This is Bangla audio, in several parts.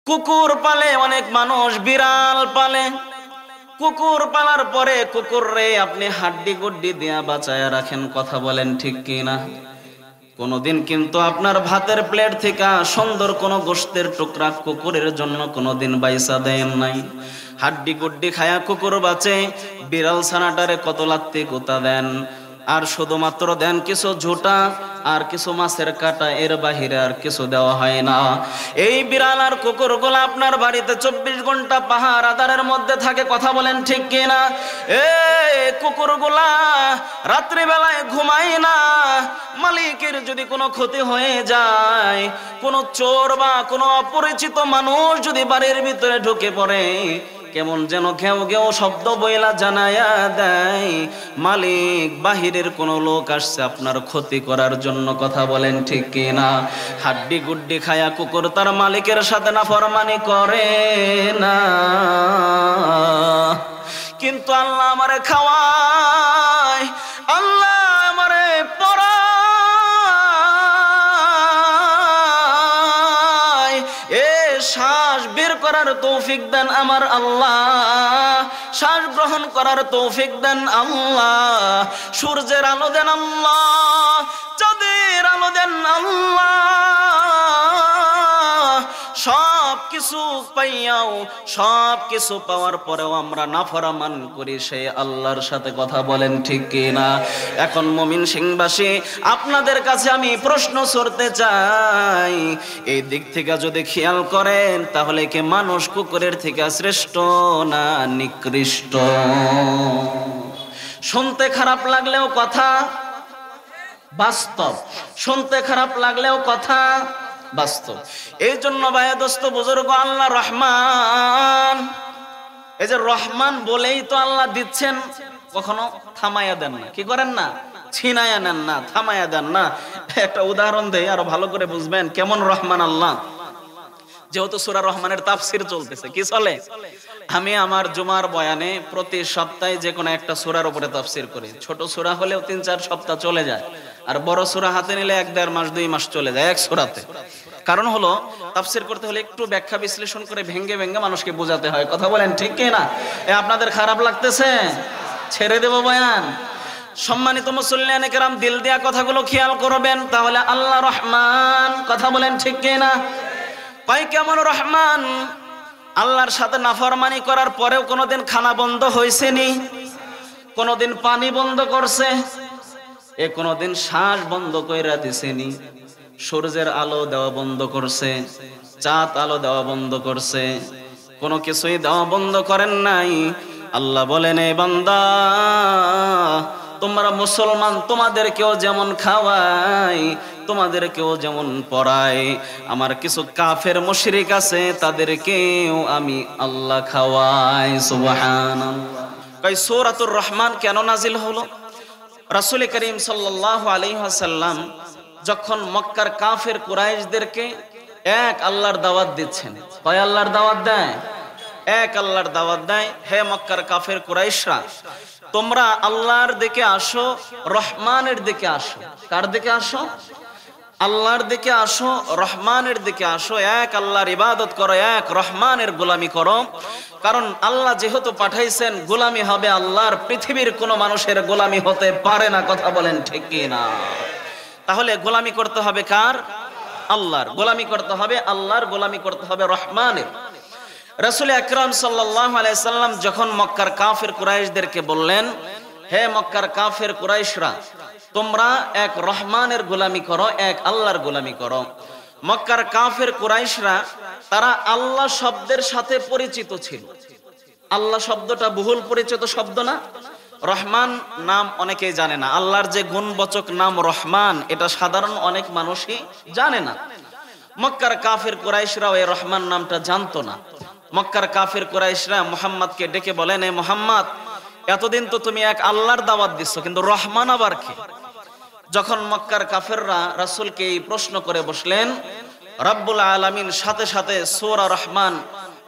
কুকুর পালে অনেক মানুষ, বিড়াল পালে। কুকুর পালার পরে কুকুর রে আপনি হাড্ডি গুড্ডি দিয়া বাঁচায়া রাখেন, কথা বলেন ঠিক কিনা? কোনোদিন কিন্তু আপনার ভাতের প্লেট থেকে সুন্দর কোনো গোশতের টুকরা কুকুরের জন্য কোনোদিন বাইসা দেন নাই। হাড্ডি গুড্ডি খায়া কুকুর বাঁচে, বিড়াল ছানাটারে কত লাত্তি কোতা দেন, আর শুধুমাত্র দেন কিছু ঝুটা আর কিছু মাছের কাটা, এর বাহিরে আর কিছু দেওয়া হয় না। এই বিড়াল আর কুকুরগুলো আপনার বাড়িতে 24 ঘন্টা পাহারাদারের মধ্যে থাকে, কথা বলেন ঠিক কিনা? কুকুরগুলা রাত্রিবেলায় ঘুমায় না। মালিকের যদি কোনো ক্ষতি হয়ে যায়, কোনো চোর বা কোনো অপরিচিত মানুষ যদি বাড়ির ভিতরে ঢুকে পড়ে, কেমন যেন ঘেউ ঘেউ শব্দ বইলা জানায়া দেয় মালিক বাহিরের কোনো লোক আসছে আপনার ক্ষতি করার জন্য, কথা বলেন ঠিক কিনা? হাড্ডি গুড্ডি খায়া কুকুর তার মালিকের সাথে নাফরমানি করে না, কিন্তু আল্লাহ আমারে খাওয়ায়, আল্লাহ আমারে পড়ায়, শ্বাস বের করার তৌফিক দেন আমার আল্লাহ, শ্বাস গ্রহণ করার তৌফিক দেন আল্লাহ, সূর্যের আলো দেন আল্লাহ, চাঁদের আলো দেন আল্লাহ। সব কিছু পাইয়াও, সব কিছু পাওয়ার পরেও আমরা নাফরমান করি সেই আল্লাহর সাথে, কথা বলেন ঠিক কিনা? এখন মুমিন সিংবাসী আপনাদের কাছে আমি প্রশ্ন ছড়তে চাই, এই দিক থেকে যদি খেয়াল করেন তাহলে কি মানুষ কুকুরের থেকে শ্রেষ্ঠ না নিকৃষ্ট? শুনতে খারাপ লাগলেও কথা বাস্তব, শুনতে খারাপ লাগলেও কথা বাস্তব। এই জন্য ভাই দোস্ত বুজুর্গ, আল্লাহ রহমান, এই যে রহমান বলেই তো আল্লাহ দিচ্ছেন, কখনো থামাইয়া দেন না, কি করেন না, ছিনাইয়া নেন না, থামাইয়া দেন না। একটা উদাহরণ দেই আরো ভালো করে বুঝবেন কেমন রহমান আল্লাহ। যেহেতু সূরা রহমানের তাফসীর চলতেছে, কি চলে, আমি আমার জুমার বয়ানে প্রতি সপ্তাহে যে কোনো একটা সূরার উপরে তাফসীর করি। ছোট সূরা হলেও 3-4 সপ্তাহ চলে যায়, আর বড় সূরা হাতে নিলে 1-1.5 মাস 2 মাস চলে যায় এক সূরাতে। কারণ হলো তাফসীর করতে হলে একটু ব্যাখ্যা বিশ্লেষণ করে ভেঙ্গে ভেঙ্গে মানুষকে বোঝাতে হয়, কথা বলেন ঠিক কিনা? আপনাদের খারাপ লাগতেছে? ছেড়ে দেব বয়ান? সম্মানিত মুসল্লিয়ানে কেরাম, দিল দেয়া কথাগুলো খেয়াল করবেন, তাহলে আল্লাহ রহমান, কথা বলেন ঠিক কিনা? কয় কেমন রহমান? আল্লাহর সাথে নাফরমানি করার পরেও কোনোদিন খানা বন্ধ হয়েছে নি? কোনোদিন পানি বন্ধ করছে? কোনোদিন শ্বাস বন্ধ কইরা দিছে নি? সূর্যের আলো দেওয়া বন্ধ করছে? চাঁদ আলো দেওয়া বন্ধ করছে? কোনো কিছুই দেওয়া বন্ধ করেন নাই। আল্লাহ বলেন, এ বান্দা, তোমরা মুসলমান, তোমাদেরকেও যেমন খাওয়াই, তোমাদেরকেও যেমন পড়াই, আমার কিছু কাফের মুশরিক আছে, তাদেরকেও আমি আল্লাহ খাওয়াই। সুবহানাল্লাহ। কই সূরাতুর রহমান কেন নাজিল হলো? রাসূল করিম সাল্লাল্লাহু আলাইহি ওয়াসাল্লাম যখন মক্কার কাফের কুরাইশদেরকে এক আল্লাহর দাওয়াত দিচ্ছেন, কয় আল্লাহর দাওয়াত দেয়? এক আল্লাহর দাওয়াত দেয়, হে মক্কার কাফের কুরাইশরা, তোমরা আল্লাহর দিকে আসো, রহমানের দিকে আসো। কার দিকে আসো? আল্লাহর দিকে আসো, রহমানের দিকে আসো। এক আল্লাহর ইবাদত করো, এক রহমানের গোলামি করো। কারণ আল্লাহ যেহেতু পাঠাইছেন, গোলামি হবে আল্লাহর, পৃথিবীর কোনো মানুষের গোলামি হতে পারে না, কথা বলেন ঠিক কিনা? তাহলে গোলামি করতে হবে কার? আল্লাহর। গোলামি করতে হবে আল্লাহর, গোলামি করতে হবে রহমানের। রাসূল আকরাম সাল্লাল্লাহু আলাইহি সাল্লাম যখন মক্কার কাফের কুরাইশদেরকে বললেন, হে মক্কার কাফের কুরাইশরা, তোমরা এক রহমানের গোলামি করো, এক আল্লাহর গোলামি করো। মক্কার কাফের কুরাইশরা তারা আল্লাহ শব্দের সাথে পরিচিত ছিল। আল্লাহ শব্দটা বহুল পরিচিত শব্দ না? রহমান নাম অনেকেই জানে না। আল্লাহর যে গুণবাচক নাম রহমান, এটা সাধারণ অনেক মানুষই জানে না। মক্কার কাফের কুরাইশরাও এই রহমান নামটা জানতো না। মক্কার কাফের কুরাইশরা মুহাম্মদকে ডেকে বলেন, এ মুহাম্মদ, এতদিন তো তুমি এক আল্লাহর দাওয়াত দিচ্ছ, কিন্তু রহমান আবার কি? যখন মক্কার কাফেররা রাসূলকে এই প্রশ্ন করে বসলেন, রব্বুল আলামিন সাথে সাথে সূরা রহমান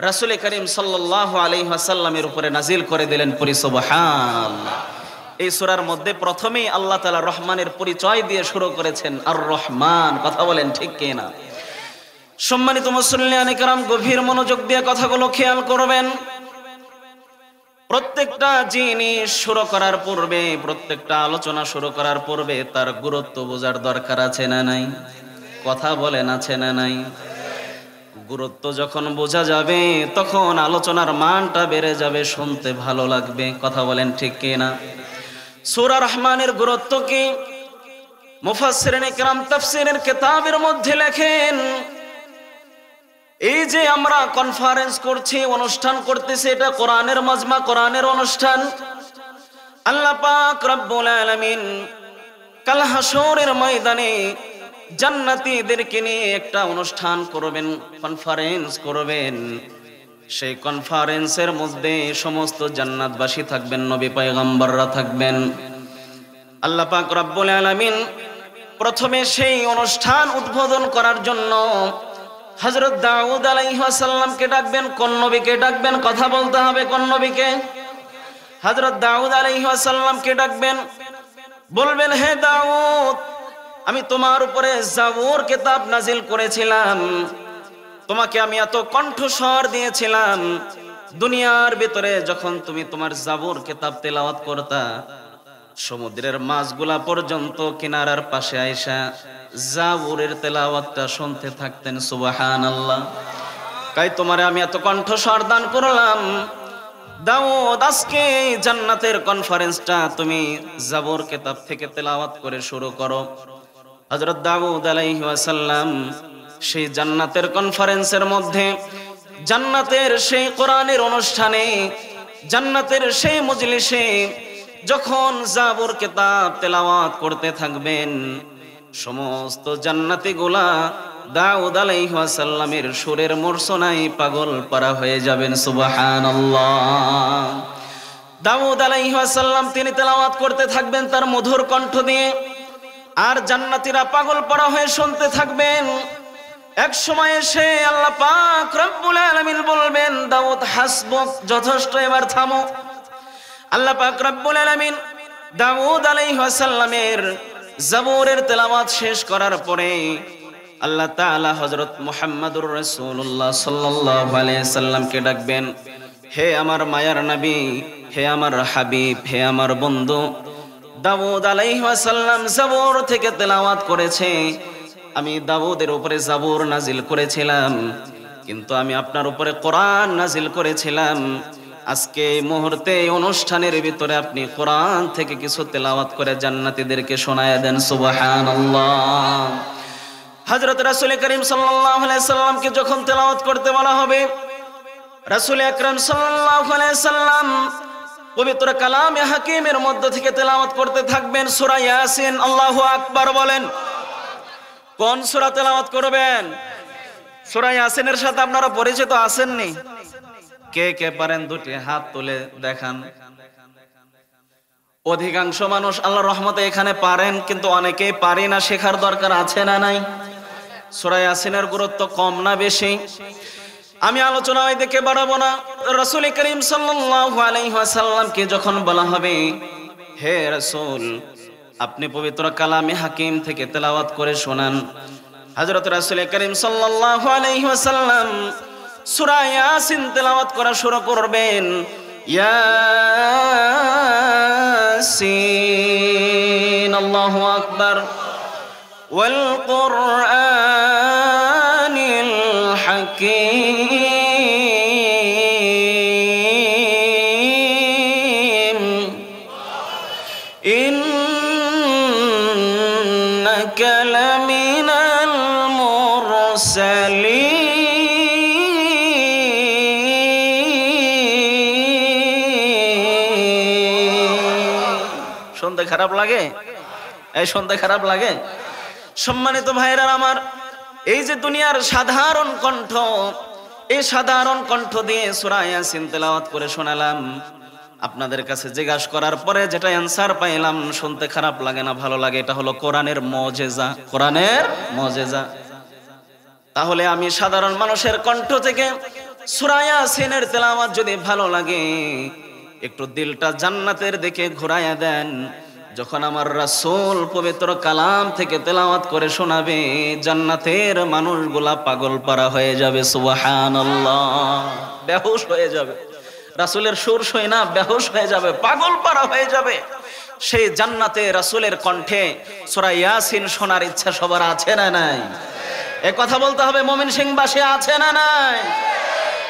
রাসূল করিম সাল্লাল্লাহু আলাইহি ওয়াসাল্লামের উপরে নাজিল করে দিলেন। পড়ি সুবহানাল্লাহ। এই সূরার মধ্যে প্রথমেই আল্লাহ তাআলা রহমানের পরিচয় দিয়ে শুরু করেছেন, আর রহমান, কথা বলেন ঠিক কিনা? সম্মানিত মুসল্লিয়ানে কেরাম, গভীর মনোযোগ দিয়ে কথাগুলো খেয়াল করবেন। প্রত্যেকটা জিনিস শুরু করার পূর্বে, প্রত্যেকটা আলোচনা শুরু করার পূর্বে তার গুরুত্ব বোঝার দরকার আছে না নাই? কথা বলেন, আছে না নাই? গুরুত্ব যখন বোঝা যাবে তখন আলোচনার মানটা বেড়ে যাবে, শুনতে ভালো লাগবে। কথা বলেন ঠিক কিনা? সূরা রহমানের গুরুত্ব কি? মুফাসসিরিন ইকরাম তাফসীরের কিতাবের মধ্যে লেখেন, এই যে আমরা কনফারেন্স করছি, অনুষ্ঠান করতেছি, এটা কোরআনের মাজমা, কোরআনের অনুষ্ঠান। আল্লাহ পাক রব্বুল আলামিন কাল হাসরের ময়দানে জান্নাতীদেরকে নিয়ে একটা অনুষ্ঠান করবেন, কনফারেন্স করবেন। সেই কনফারেন্সের মধ্যে সমস্ত জান্নাতবাসী থাকবেন, নবী পয়গম্বররা থাকবেন। আল্লাহ পাক রব্বুল আলামিন প্রথমে সেই অনুষ্ঠান উদ্বোধন করার জন্য হযরত দাউদ আলাইহিস সালামকে ডাকবেন। কোন নবীকে ডাকবেন? কথা বলতে হবে, কোন নবীকে? হযরত দাউদ আলাইহিস সালামকে ডাকবেন, বলবেন, হে দাউদ, আমি তোমার উপরে জাবুর কিতাব নাজিল করেছিলাম, তোমাকে আমি এত কণ্ঠস্বর দিয়েছিলাম, দুনিয়ার ভিতরে যখন তুমি তোমার জাবুর কিতাব তেলাওয়াত করতা, সমুদ্রের মাছগুলা পর্যন্ত কিনারার পাশে আইসা জাবুরের তেলাওয়াতটা শুনতে থাকতেন। সুবহানাল্লাহ। তাই তোমারে আমি এত কণ্ঠস্বর দান করলাম, দাউদ আজকে জান্নাতের কনফারেন্সটা তুমি জাবুর কিতাব থেকে তেলাওয়াত করে শুরু করো। হযরত দাউদ আলাইহিস সালাম সেই জান্নাতের কনফারেন্সের মধ্যে, জান্নাতের সেই কোরআনের অনুষ্ঠানে, জান্নাতের সেই মজলিসে যখন জাবুর কিতাব তেলাওয়াত করতে থাকবেন, সমস্ত জান্নাতীগুলা দাউদ আলাইহিস সালামের সুরের মূর্ছনায় পাগল পারা হয়ে যাবেন। সুবহানাল্লাহ। দাউদ আলাইহিস সালাম তিনি তেলাওয়াত করতে থাকবেন তার মধুর কণ্ঠ দিয়ে, আর জান্নাতীরা পাগল পারা হয়ে শুনতে থাকবেন। এক সময় এসে আল্লাহ পাক রব্বুল আলামিন বলবেন, দাউদ হাসবুক, যথেষ্ট, এবার থামো। আল্লাহ পাক রব্বুল আলামিন দাউদ আলাইহিস সালামের জাবুরের তেলাওয়াত শেষ করার পরে আল্লাহ তাআলা হযরত মুহাম্মদুর রাসূলুল্লাহ সাল্লাল্লাহু আলাইহি সাল্লামকে ডাকবেন, হে আমার মায়ার নবী, হে আমার হাবিব, হে আমার বন্ধু। দাউদ আলাইহিস সালাম জাবুর থেকে তেলাওয়াত করেছে, আমি দাউদের উপরে জাবুর নাজিল করেছিলাম, কিন্তু আমি আপনার উপরে কোরআন নাজিল করেছিলাম। আজকে এই মুহূর্তে অনুষ্ঠানের ভিতরে আপনি কোরআন থেকে কিছু তেলাওয়াত করে জান্নাতীদেরকে শোনায়া দেন। সুবহানাল্লাহ। হযরত রাসূল করিম সাল্লাল্লাহু আলাইহি সাল্লামকে যখন তেলাওয়াত করতে বলা হবে, রাসূল আকরাম সাল্লাল্লাহু আলাইহি সাল্লাম পবিত্র কালামে হাকিমের মধ্য থেকে তেলাওয়াত করতে থাকবেন সূরা ইয়াসিন। আল্লাহু আকবার বলেন। কোন সূরা তেলাওয়াত করবেন? সূরা ইয়াসিনের সাথে আপনারা পরিচিত আছেননি? কে কে পারেন দুটি হাত তুলে দেখান। অধিকাংশ মানুষ আল্লাহর রহমতে এখানে পারেন, কিন্তু অনেকেই পারি না, শেখার দরকার আছে না নাই? সূরা ইয়াসিনের গুরুত্ব কম না বেশি? আমি আলোচনা ওই দিকে বাড়াবো না। রাসূল করিম সাল্লাল্লাহু আলাইহি ওয়াসাল্লামকে যখন বলা হবে, হে রাসূল, আপনি পবিত্র কালামে হাকিম থেকে তেলাওয়াত করে শোনান, হযরত রাসূল করিম সাল্লাল্লাহু আলাইহি ওয়াসাল্লাম সূরা ইয়াসিন তেলাওয়াত করা শুরু করবেন। ইয়াসিন, আল্লাহু আকবার। ওয়াল কুরআনিল হাকীম ইন্নাকা লামিনাল মুরসালিন। শুনতে খারাপ লাগে? এই শুনতে খারাপ লাগে? সম্মানিত ভাইরা আমার, এই যে দুনিয়ার সাধারণ কণ্ঠ, এই সাধারণ কণ্ঠ দিয়ে সূরা ইয়াসিন তেলাওয়াত করে শোনালাম, আপনাদের কাছে জিজ্ঞাসা করার পরে যেটা অ্যানসার পাইলাম, শুনতে খারাপ লাগে না, ভালো লাগে। এটা হলো কোরআনের মুজিজা, কোরআনের মুজিজা। তাহলে আমি সাধারণ মানুষের কণ্ঠ থেকে সূরা ইয়াসিনের তেলাওয়াত যদি ভালো লাগে, একটু দিলটা জান্নাতের দিকে ঘুরাইয়া দেন। যখন আমার রাসূল পবিত্র কালাম থেকে তেলাওয়াত করে শোনাবে, জান্নাতের মানুষগুলা পাগল পারা হয়ে যাবে। সুবহানাল্লাহ, বেহুশ হয়ে যাবে। রাসূলের সুর শুনে না বেহুশ হয়ে যাবে, পাগল পারা হয়ে যাবে। সেই জান্নাতে রাসূলের কণ্ঠে সূরা ইয়াসিন শোনার ইচ্ছা সবার আছে না নাই? এ কথা বলতে হবে, মুমিন সিংবাসী আছে না নাই?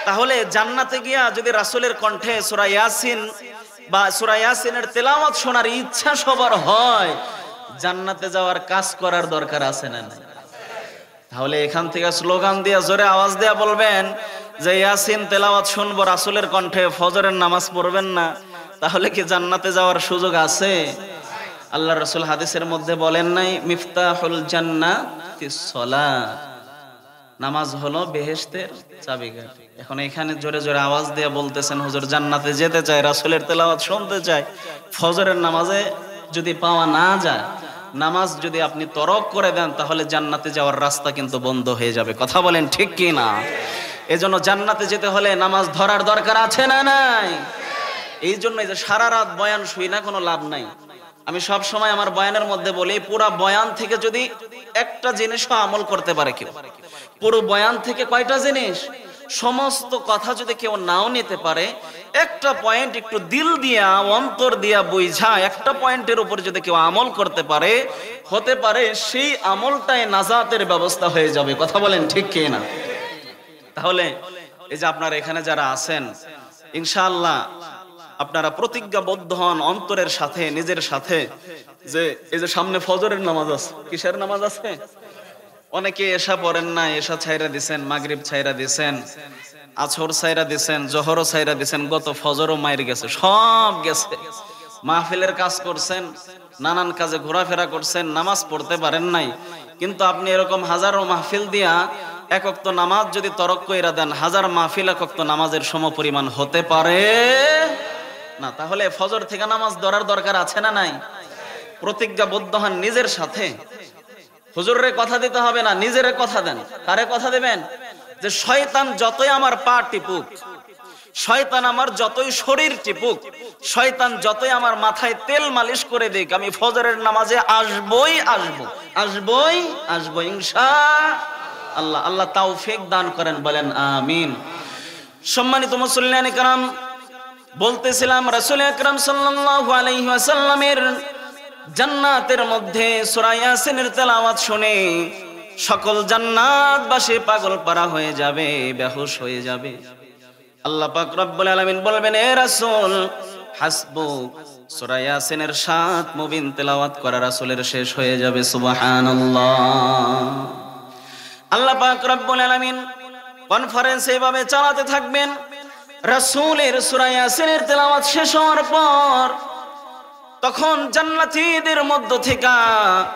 তাহলে জান্নাতে গিয়া যদি রাসূলের কণ্ঠে সূরা ইয়াসিন বা সূরা ইয়াসিনের তেলাওয়াত শোনার ইচ্ছা সবার হয়, জান্নাতে যাওয়ার কাজ করার দরকার আছে না নাই? তাহলে এখান থেকে স্লোগান দিয়ে জোরে আওয়াজ দিয়ে বলবেন যে ইয়াসিন তেলাওয়াত শুনবো রাসূলের কণ্ঠে, ফজরের নামাজ পড়বেন না, তাহলে কি জান্নাতে যাওয়ার সুযোগ আছে? আল্লাহ রাসূল হাদিসের মধ্যে বলেন নাই, মিফতাহুল জান্নাতিস সালাত, নামাজ হলো বেহেশতের চাবিকাঠি। এখন এখানে জোরে জোরে আওয়াজ দিয়ে বলতেছেন হুজুর জান্নাতে যেতে চাই, রাসূলের তেলাওয়াত শুনতে চাই, ফজরের নামাজে যদি পাওয়া না যায়, নামাজ যদি আপনি তরক করে দেন, তাহলে জান্নাতে যাওয়ার রাস্তা কিন্তু বন্ধ হয়ে যাবে। কথা বলেন ঠিক কি না? এজন্য জান্নাতে যেতে হলে নামাজ ধরার দরকার আছে না নাই? এই জন্যই যে সারা রাত বয়ান শুই না, কোনো লাভ নাই। আমি সব সময় আমার বয়ানের মধ্যে বলি, পুরা বয়ান থেকে যদি একটা জিনিসও আমল করতে পারে কেউ, পুরো বয়ান থেকে কয়টা জিনিস, সমস্ত কথা যদি কেউ নাও নিতে পারে, একটা পয়েন্ট একটু দিল দিয়া অন্তর দিয়া বুঝা একটা পয়েন্টের উপর যদি কেউ আমল করতে পারে, হতে পারে সেই আমলটাই নাজাতের ব্যবস্থা হয়ে যাবে। কথা বলেন ঠিক কি না? তাহলে এই যে আপনারা এখানে যারা আছেন, ইনশাআল্লাহ আপনারা প্রতিজ্ঞাবদ্ধ হন অন্তরের সাথে, নিজের সাথে, যে এই যে সামনে ফজরের নামাজ আছে। কিসের নামাজ আছে? অনেকে এশা পড়েন না, এশা ছাইরা দিছেন, মাগরিব ছাইরা দিছেন, আসর ছাইরা দিছেন, জোহরও ছাইরা দিছেন, গত ফজরও মাইর গেছে, সব গেছে। মাহফিলের কাজ করছেন, নানান কাজে ঘোরাফেরা করছেন, নামাজ পড়তে পারেন নাই। কিন্তু আপনি এরকম হাজারো মাহফিল দিয়া এক ওয়াক্ত নামাজ যদি তরক কইরা দেন, হাজার মাহফিল এক ওয়াক্ত নামাজের সমপরিমাণ হতে পারে না। তাহলে ফজর থেকে নামাজ ধরার দরকার আছে না নাই? প্রতিজ্ঞাবদ্ধ হন নিজের সাথে। হুজুরের কথা দিতে হবে না, নিজের কথা দেন। কারে কথা দেবেন? যে শয়তান যতই আমার পা টিপুক, শয়তান আমার যতই শরীর টিপুক, শয়তান যতই আমার মাথায় তেল মালিশ করে দিক, আমি ফজরের নামাজে আসবই আসবো, আসবই আসবো ইনশাআল্লাহ। আল্লাহ তাওফিক দান করেন, বলেন আমিন। সম্মানিত মুসল্লিয়ানে কেরাম, বলতেছিলাম রাসূল আকরাম সাল্লাল্লাহু আলাইহি ওয়াসাল্লামের জান্নাতের মধ্যে সূরা ইয়াসিনের তেলাওয়াত শুনে সকল জান্নাতবাসী পাগল পারা হয়ে যাবে, বেহুশ হয়ে যাবে। আল্লাহ পাক রব্বুল আলামিন বলবেন, এ রাসূল হাসবুক, সূরা ইয়াসিনের 7 মুবিন তেলাওয়াত করা রাসূলের শেষ হয়ে যাবে। সুবহানাল্লাহ। আল্লাহ পাক রব্বুল আলামিন কনফারেন্স এইভাবে চালাতে থাকবেন। রাসূলের সূরা ইয়াসিনের তেলাওয়াত শেষ হওয়ার পর তখন জান্নাতীদের মধ্য থেকে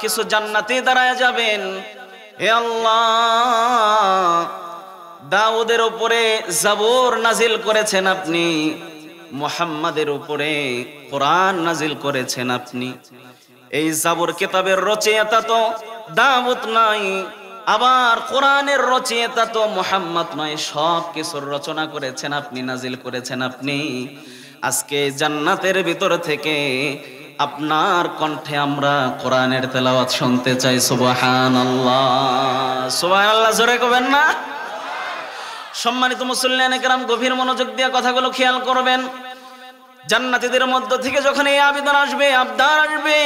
কিছু জান্নাতী দাঁড়ায় যাবেন, হে আল্লাহ, দাউদের উপরে জাবুর নাজিল করেছেন আপনি, মুহাম্মাদের উপরে কোরআন নাজিল করেছেন আপনি। এই জাবুর কিতাবের রচয়িতা তো দাউদ নয়, আবার কোরআনের রচয়িতা তো মুহাম্মদ নয়, সব কিছুর রচনা করেছেন আপনি, নাজিল করেছেন আপনি। আজকে জান্নাতের ভিতর থেকে আপনার কণ্ঠে আমরা কোরআনের তেলাওয়াত শুনতে চাই। সুবহানাল্লাহ, সুবহানাল্লাহ জোরে কবেন না? সম্মানিত মুসল্লিয়ানে কেরাম, গভীর মনোযোগ দিয়ে কথাগুলো খেয়াল করবেন। জান্নাতীদের মধ্য থেকে যখন এই আবেদন আসবে, আবদার আসবে,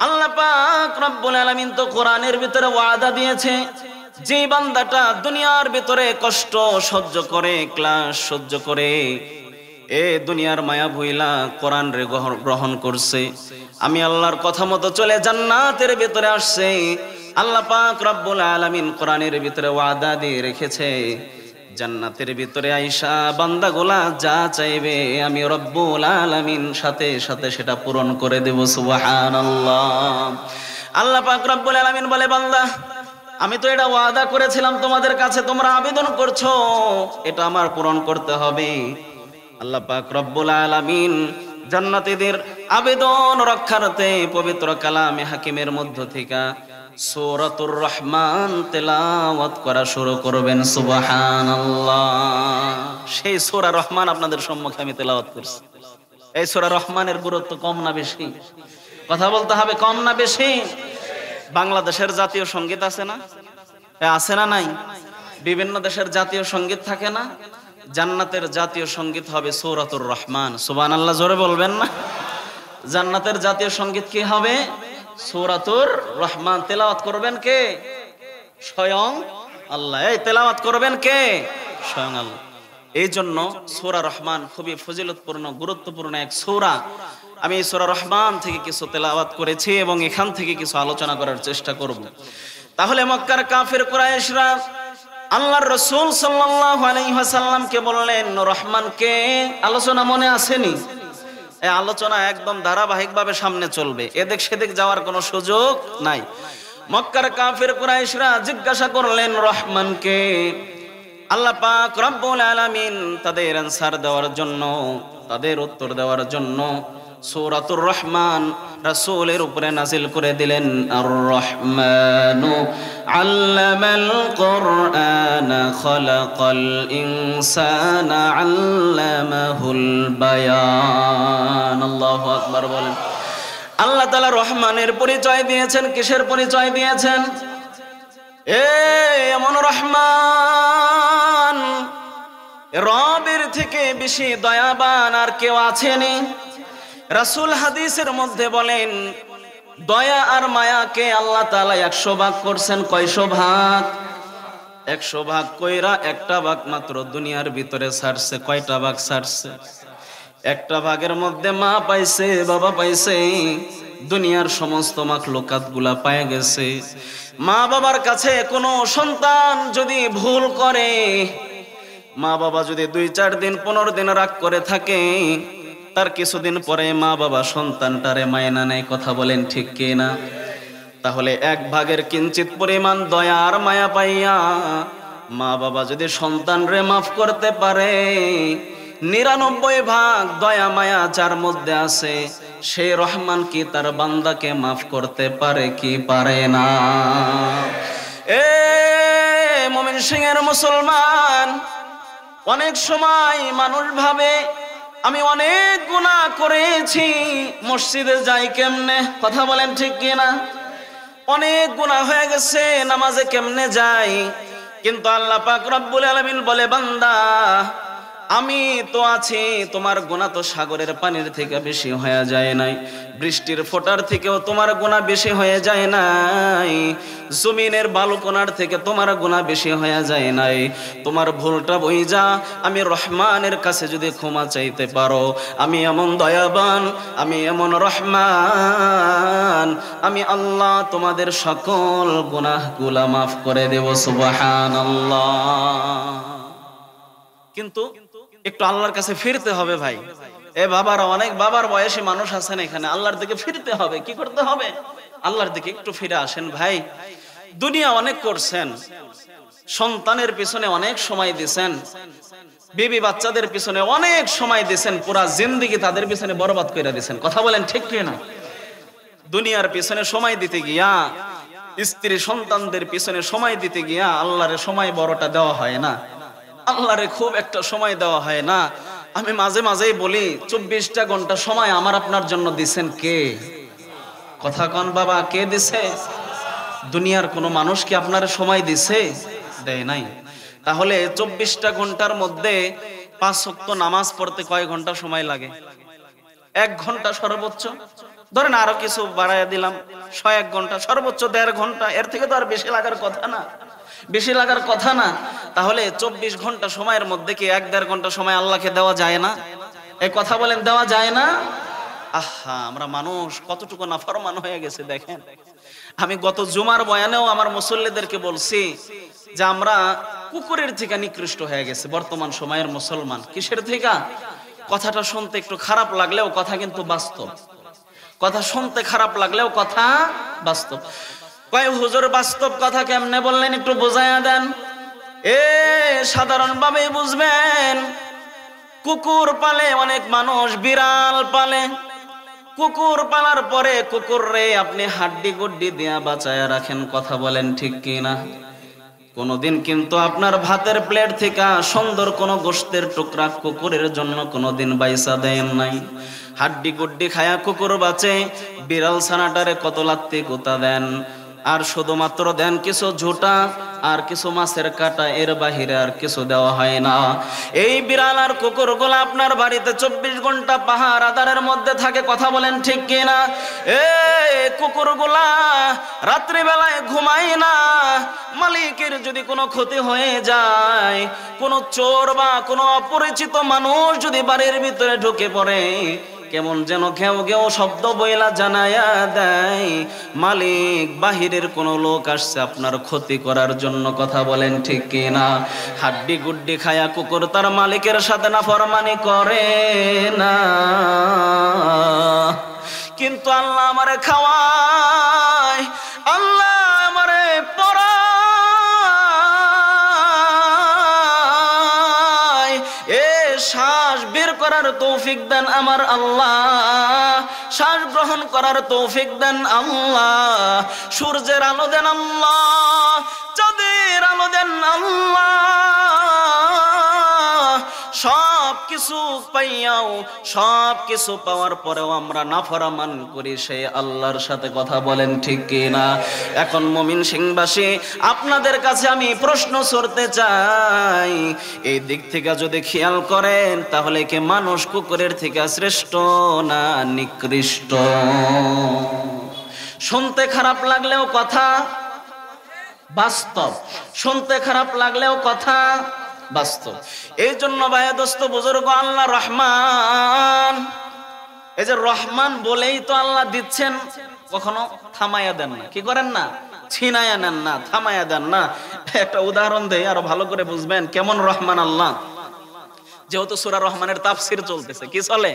আল্লাহ পাক রব্বুল আলামিন তো কোরআনের ভিতরে ওয়াদা দিয়েছে, যে বান্দাটা দুনিয়ার ভিতরে কষ্ট সহ্য করে, ক্লাস সহ্য করে, এ দুনিয়ার মায়া ভুইলা কোরআন রে গ্রহণ করছে, আমি আল্লাহর কথা মতো চলে জান্নাতের ভিতরে আসছে। আল্লাহ পাক রব্বুল আলামিন কোরআনের ভিতরে ওয়াদা দিয়ে রেখেছে, জান্নাতের ভিতরে আয়েশা বান্দাগুলা যা চাইবে আমি রব্বুল আলামিন সাথে সাথে সেটা পূরণ করে দেব। সুবহানাল্লাহ। আল্লাহ পাক রব্বুল আলামিন বলে, বান্দা, আমি তো এটা ওয়াদা করেছিলাম তোমাদের কাছে, তোমরা আবেদন করছো, এটা আমার পূরণ করতে হবে। আল্লাহ পাক রব্বুল আলামিন জান্নাতীদের আবেদন রক্ষার্থে পবিত্র কালামে হাকিমের মধ্য থেকে সূরাতুর রহমান তেলাওয়াত করা শুরু করবেন। সুবহানাল্লাহ। সেই সূরা রহমান আপনাদের সম্মুখে আমি তেলাওয়াত করছি। এই সূরা রহমানের গুরুত্ব কম না বেশি? কথা বলতে হবে, কম না বেশি? বাংলাদেশের জাতীয় সঙ্গীত আছে না? আছে না নাই? বিভিন্ন দেশের জাতীয় সঙ্গীত থাকে না? জান্নাতের জাতীয় সঙ্গীত হবে সূরাতুর রহমান। সুবহানাল্লাহ, জোরে বলবেন না? জান্নাতের জাতীয় সঙ্গীত কি হবে? সূরাতুর রহমান। তেলাওয়াত করবেন কে? স্বয়ং আল্লাহ। এই তেলাওয়াত করবেন কে? স্বয়ং আল্লাহ। এই জন্য সূরা রহমান খুবই ফজিলতপূর্ণ, গুরুত্বপূর্ণ এক সূরা। আমি এই সূরা রহমান থেকে কিছু তেলাওয়াত করেছি এবং এখান থেকে কিছু আলোচনা করার চেষ্টা করব। তাহলে মক্কার কাফির কুরাইশরা আল্লাহর রাসূল সাল্লাল্লাহু আলাইহি ওয়াসাল্লামকে বললেন রহমানকে। আলোচনা মনে আসেনি? এই আলোচনা একদম ধারাবাহিকভাবে সামনে চলবে, এদিক সেদিক যাওয়ার কোনো সুযোগ নাই। মক্কার কাফির কুরাইশরা জিজ্ঞাসা করলেন রহমানকে। আল্লাহ পাক রব্বুল আলামিন তাদের আনসার দেওয়ার জন্য, তাদের উত্তর দেওয়ার জন্য সূরাতুর রহমান রাসূলের উপরে নাযিল করে দিলেন। আর রহমানু আল্লামাল কুরআনা খালাকাল ইনসানা আল্লামাহুল বায়ান। আল্লাহু আকবার বলেন। আল্লাহ তাআলা রহমানের পরিচয় দিয়েছেন। কিসের পরিচয় দিয়েছেন? এমন রহমান, রবের থেকে বেশি দয়াবান আর কেউ আছেনি? রাসূল হাদিসের মধ্যে বলেন দয়া আর মায়াকে আল্লাহ তাআলা 100 ভাগ করছেন। কয়শো ভাগ? 100 ভাগ কইরা একটা ভাগ মাত্র দুনিয়ার ভিতরে ছাড়ছে। কয়টা ভাগ ছাড়ছে? একটা ভাগের মধ্যে মা পাইছে, বাবা পাইছে, দুনিয়ার সমস্ত মাখলুকাত গুলা পায় গেছে। মা বাবার কাছে কোনো সন্তান যদি ভুল করে, মা বাবা যদি 2-4 দিন 15 দিন রাগ করে থাকে, তার কিছুদিন পরে মা বাবা সন্তানটারে মায়না নেয়। কথা বলেন ঠিক কি না? তাহলে 1 ভাগের কিঞ্চিত পরিমাণ দয়া আর মায়া পাইয়া মা বাবা যদি সন্তানরে মাফ করতে পারে, 99 ভাগ দয়া মায়া যার মধ্যে আছে, সেই রহমান কি তার বান্দাকে মাফ করতে পারে কি পারে না? মুমিন সিংহের মুসলমান, অনেক সময় মানুষ ভাবে আমি অনেক গুনাহ করেছি, মসজিদে যাই কেমনে? কথা বলেন ঠিক কি না? অনেক গুনাহ হয়ে গেছে, নামাজে কেমনে যাই? কিন্তু আল্লাহ পাক রব্বুল আলামিন বলে বান্দা আমি তো আছি, তোমার গুনাহ তো সাগরের পানির থেকে বেশি হয়ে যায় নাই, বৃষ্টির ফোঁটার থেকেও তোমার গুনাহ বেশি হয়ে যায় নাই, জমিনের বালুকণার থেকে তোমার গুনাহ বেশি হয়ে যায় নাই। তোমার ভুলটা বইজা আমি রহমানের কাছে যদি ক্ষমা চাইতে পারো, আমি এমন দয়াবান, আমি এমন রহমান, আমি আল্লাহ তোমাদের সকল গুনাহগুলা মাফ করে দেব। সুবহানাল্লাহ। কিন্তু একটু আল্লাহর কাছে ফিরতে হবে ভাই। বাবারা, অনেক বাবার বয়সী মানুষ আছেন এখানে, আল্লাহর দিকে ফিরতে হবে। কি করতে হবে? আল্লাহর দিকে একটু ফিরে আসেন ভাই। দুনিয়া অনেক করছেন, সন্তানের পিছনে অনেক সময় দিছেন, বিবি বাচ্চাদের পিছনে অনেক সময় দিছেন, পুরা জিন্দেগি তাদের পিছনে বরবাদ করে দিছেন। কথা বলেন ঠিক কি না? দুনিয়ার পিছনে সময় দিতে গিয়া, স্ত্রী সন্তানদের পিছনে সময় দিতে গিয়া আল্লাহরে সময় বড়টা দেওয়া হয় না, আল্লাহরে খুব একটা সময় দেওয়া হয় না। আমি মাঝে মাঝেই বলি 24টা ঘন্টা সময় আমার আপনার জন্য দিছেন কে? কথা কন বাবা, কে দিছে? দুনিয়ার কোনো মানুষ কি আপনার সময় দিছে? দেয় নাই। তাহলে 24টা ঘন্টার মধ্যে 5 ওয়াক্ত নামাজ পড়তে কয় ঘন্টা সময় লাগে? 1 ঘন্টা সর্বোচ্চ। ধরেন আরো কিছু বাড়াইয়া দিলাম, 1 ঘন্টা, সর্বোচ্চ 1.5 ঘন্টা। এর থেকে তো আর বেশি লাগার কথা না, বেশি লাগার কথা না। তাহলে 24 ঘন্টা সময়ের মধ্যে কি 1-1.5 ঘন্টা সময় আল্লাহকে দেওয়া যায় না? এই কথা বলেন, দেওয়া যায় না? আহা, আমরা মানুষ কতটুকু নাফরমান হয়ে গেছে দেখেন। আমি গত জুমার বয়ানেও আমার মুসল্লিদেরকে বলছি যে আমরা কুকুরের থেকে নিকৃষ্ট হয়ে গেছে বর্তমান সময়ের মুসলমান। কিসের থেকে? কথাটা শুনতে একটু খারাপ লাগলেও কথা কিন্তু বাস্তব। কথা শুনতে খারাপ লাগলেও কথা বাস্তব। কয় হুজুর বাস্তব কথা কেমনে বললেন, একটু বোঝায়া দেন। সাধারণভাবে বুঝবেন, কুকুর পালে অনেক মানুষ, বিড়াল পালে। কুকুর পালার পরে কুকুর রে আপনি হাড্ডি গুড্ডি দিয়া বাঁচায়া রাখেন। কথা বলেন ঠিক কি না? কোনোদিন কিন্তু আপনার ভাতের প্লেট থেকে সুন্দর কোনো গোশতের টুকরা কুকুরের জন্য কোনোদিন বাইসা দেন নাই। হাড্ডি গুড্ডি খায়া কুকুর বাঁচে, বিড়াল ছানাটারে কত লাত্তি গোতা দেন, আর শুধুমাত্র দেন কিছু ঝুটা আর কিছু মাছের কাটা, এর বাহিরে আর কিছু দেওয়া হয় না। এই বিড়াল আর কুকুরগুলো আপনার বাড়িতে 24 ঘন্টা পাহাড় আদারের মধ্যে থাকে, কথা বলেন ঠিক কিনা? এই কুকুরগুলা রাত্রিবেলায় ঘুমায় না। মালিকের যদি কোনো ক্ষতি হয়ে যায়, কোনো চোর বা কোনো অপরিচিত মানুষ যদি বাড়ির ভিতরে ঢুকে পড়ে, কেমন যেন ঘেউ ঘেউ শব্দ বইলা জানায়া দেয় মালিক বাহিরের কোনো লোক আসছে আপনার ক্ষতি করার জন্য, কথা বলেন ঠিক কিনা? হাড্ডি গুড্ডি খায়া কুকুর তার মালিকের সাথে নাফরমানি করে না, কিন্তু আল্লাহ আমারে খাওয়ায়, আল্লাহ আমারে পড়ায়, এ শ্বাস বের করার তৌফিক দেন আমার আল্লাহ, শ্বাস গ্রহণ করার তৌফিক দেন আল্লাহ, সূর্যের আলো দেন আল্লাহ, চাঁদের আলো দেন আল্লাহ। সব কিছু পাইয়াও, সব কিছু পাওয়ার পরেও আমরা নাফরমান করি সেই আল্লাহর সাথে, কথা বলেন ঠিক কিনা? এখন মুমিন সিংবাসী আপনাদের কাছে আমি প্রশ্ন ছড়তে চাই, এই দিক থেকে যদি খেয়াল করেন তাহলে কি মানুষ কুকুরের থেকে শ্রেষ্ঠ না নিকৃষ্ট? শুনতে খারাপ লাগলেও কথা বাস্তব, শুনতে খারাপ লাগলেও কথা বাস্তব। এই জন্য ভাই দোস্ত বুজুর্গ, আল্লাহ রহমান, এই যে রহমান বলেই তো আল্লাহ দিচ্ছেন, কখনো থামাইয়া দেন না, কি করেন না, ছিনাইয়া নেন না, থামাইয়া দেন না। একটা উদাহরণ দেই আরো ভালো করে বুঝবেন কেমন রহমান আল্লাহ। যেহেতু সূরা রহমানের তাফসীর চলতেছে, কি চলে,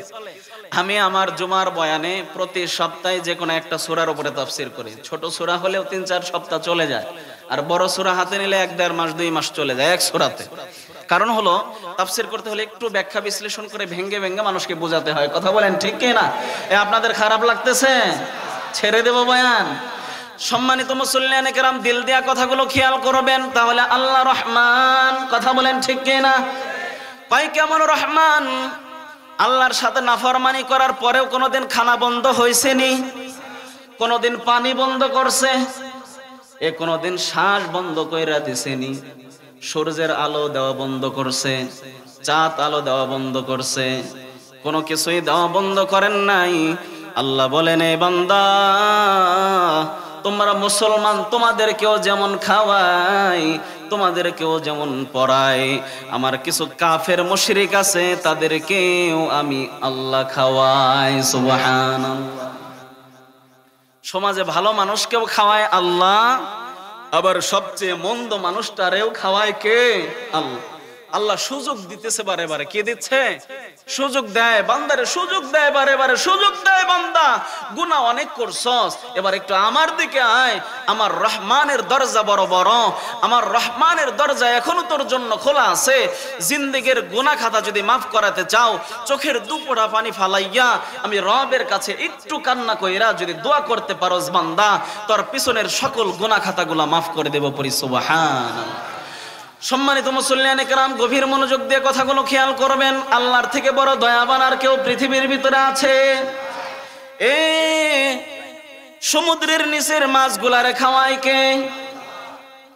আমি আমার জুমার বয়ানে প্রতি সপ্তাহে যে কোনো একটা সূরার উপরে তাফসীর করি। ছোট সূরা হলেও 3-4 সপ্তাহ চলে যায়, আর বড় সূরা হাতে নিলে 1-1.5 মাস 2 মাস চলে যায় এক সূরাতে। কারণ হলো তাফসীর করতে হলে একটু ব্যাখ্যা বিশ্লেষণ করে ভেঙ্গে ভেঙ্গে মানুষকে বোঝাতে হয়, কথা বলেন ঠিক কি না? আপনাদের খারাপ লাগতেছে? ছেড়ে দেব বয়ান? সম্মানিত মুসল্লিয়ানে কেরাম, দিল দিয়া কথাগুলো খেয়াল করবেন, তাহলে আল্লাহ রহমান, কথা বলেন ঠিক কি না? পাই কেমন রহমান? আল্লাহর সাথে নাফরমানি করার পরেও কোনোদিন খানা বন্ধ হয়েছে নি? কোনোদিন পানি বন্ধ করছে? এ কোনোদিন শ্বাস বন্ধ কইরা দিছেনি? সূর্যের আলো দেওয়া বন্ধ করছে? চাঁদ আলো দেওয়া বন্ধ করছে? কোনো কিছুই দেওয়া বন্ধ করেন নাই। আল্লাহ বলেন, এ বান্দা, তোমরা মুসলমান, তোমাদেরকেও যেমন খাওয়াই, তোমাদেরকেও যেমন পড়াই, আমার কিছু কাফের মুশরিক আছে, তাদেরকেও আমি আল্লাহ খাওয়াই। সুবহানাল্লাহ। সমাজে ভালো মানুষকেও খাওয়ায় আল্লাহ, আবার সবচেয়ে মন্দ মানুষটারেও খাওয়ায় কে? আল্লাহ। আল্লাহ সুযোগ দিতেছে বারে বারে। কে দিচ্ছে? সুযোগ দেয় বান্দারে, সুযোগ দেয় বারে বারে, সুযোগ দেয়, বান্দা গুনাহ অনেক করছস, এবার একটু আমার দিকে আয়, আমার রহমানের দরজা বড় বড়, আমার রহমানের দরজা এখনো তোর জন্য খোলা আছে। জিন্দেগীর গুনাহ খাতা যদি মাফ করাতে চাও, চোখের দুপোটা পানি ফালাইয়া আমি রবের কাছে একটু কান্না কইরা যদি দোয়া করতে পারোস বান্দা, তোর পিছনের সকল গুনাহ খাতাগুলা মাফ করে দেব। পড়ি সুবহানাল্লাহ। সম্মানিত মুসল্লিয়ানে কেরাম, গভীর মনোযোগ দিয়ে কথাগুলো খেয়াল করবেন। আল্লাহর থেকে বড় দয়াবান আর কেউ পৃথিবীর ভিতরে আছে? সমুদ্রের নিচের মাছগুলারে খাওয়ায় কে?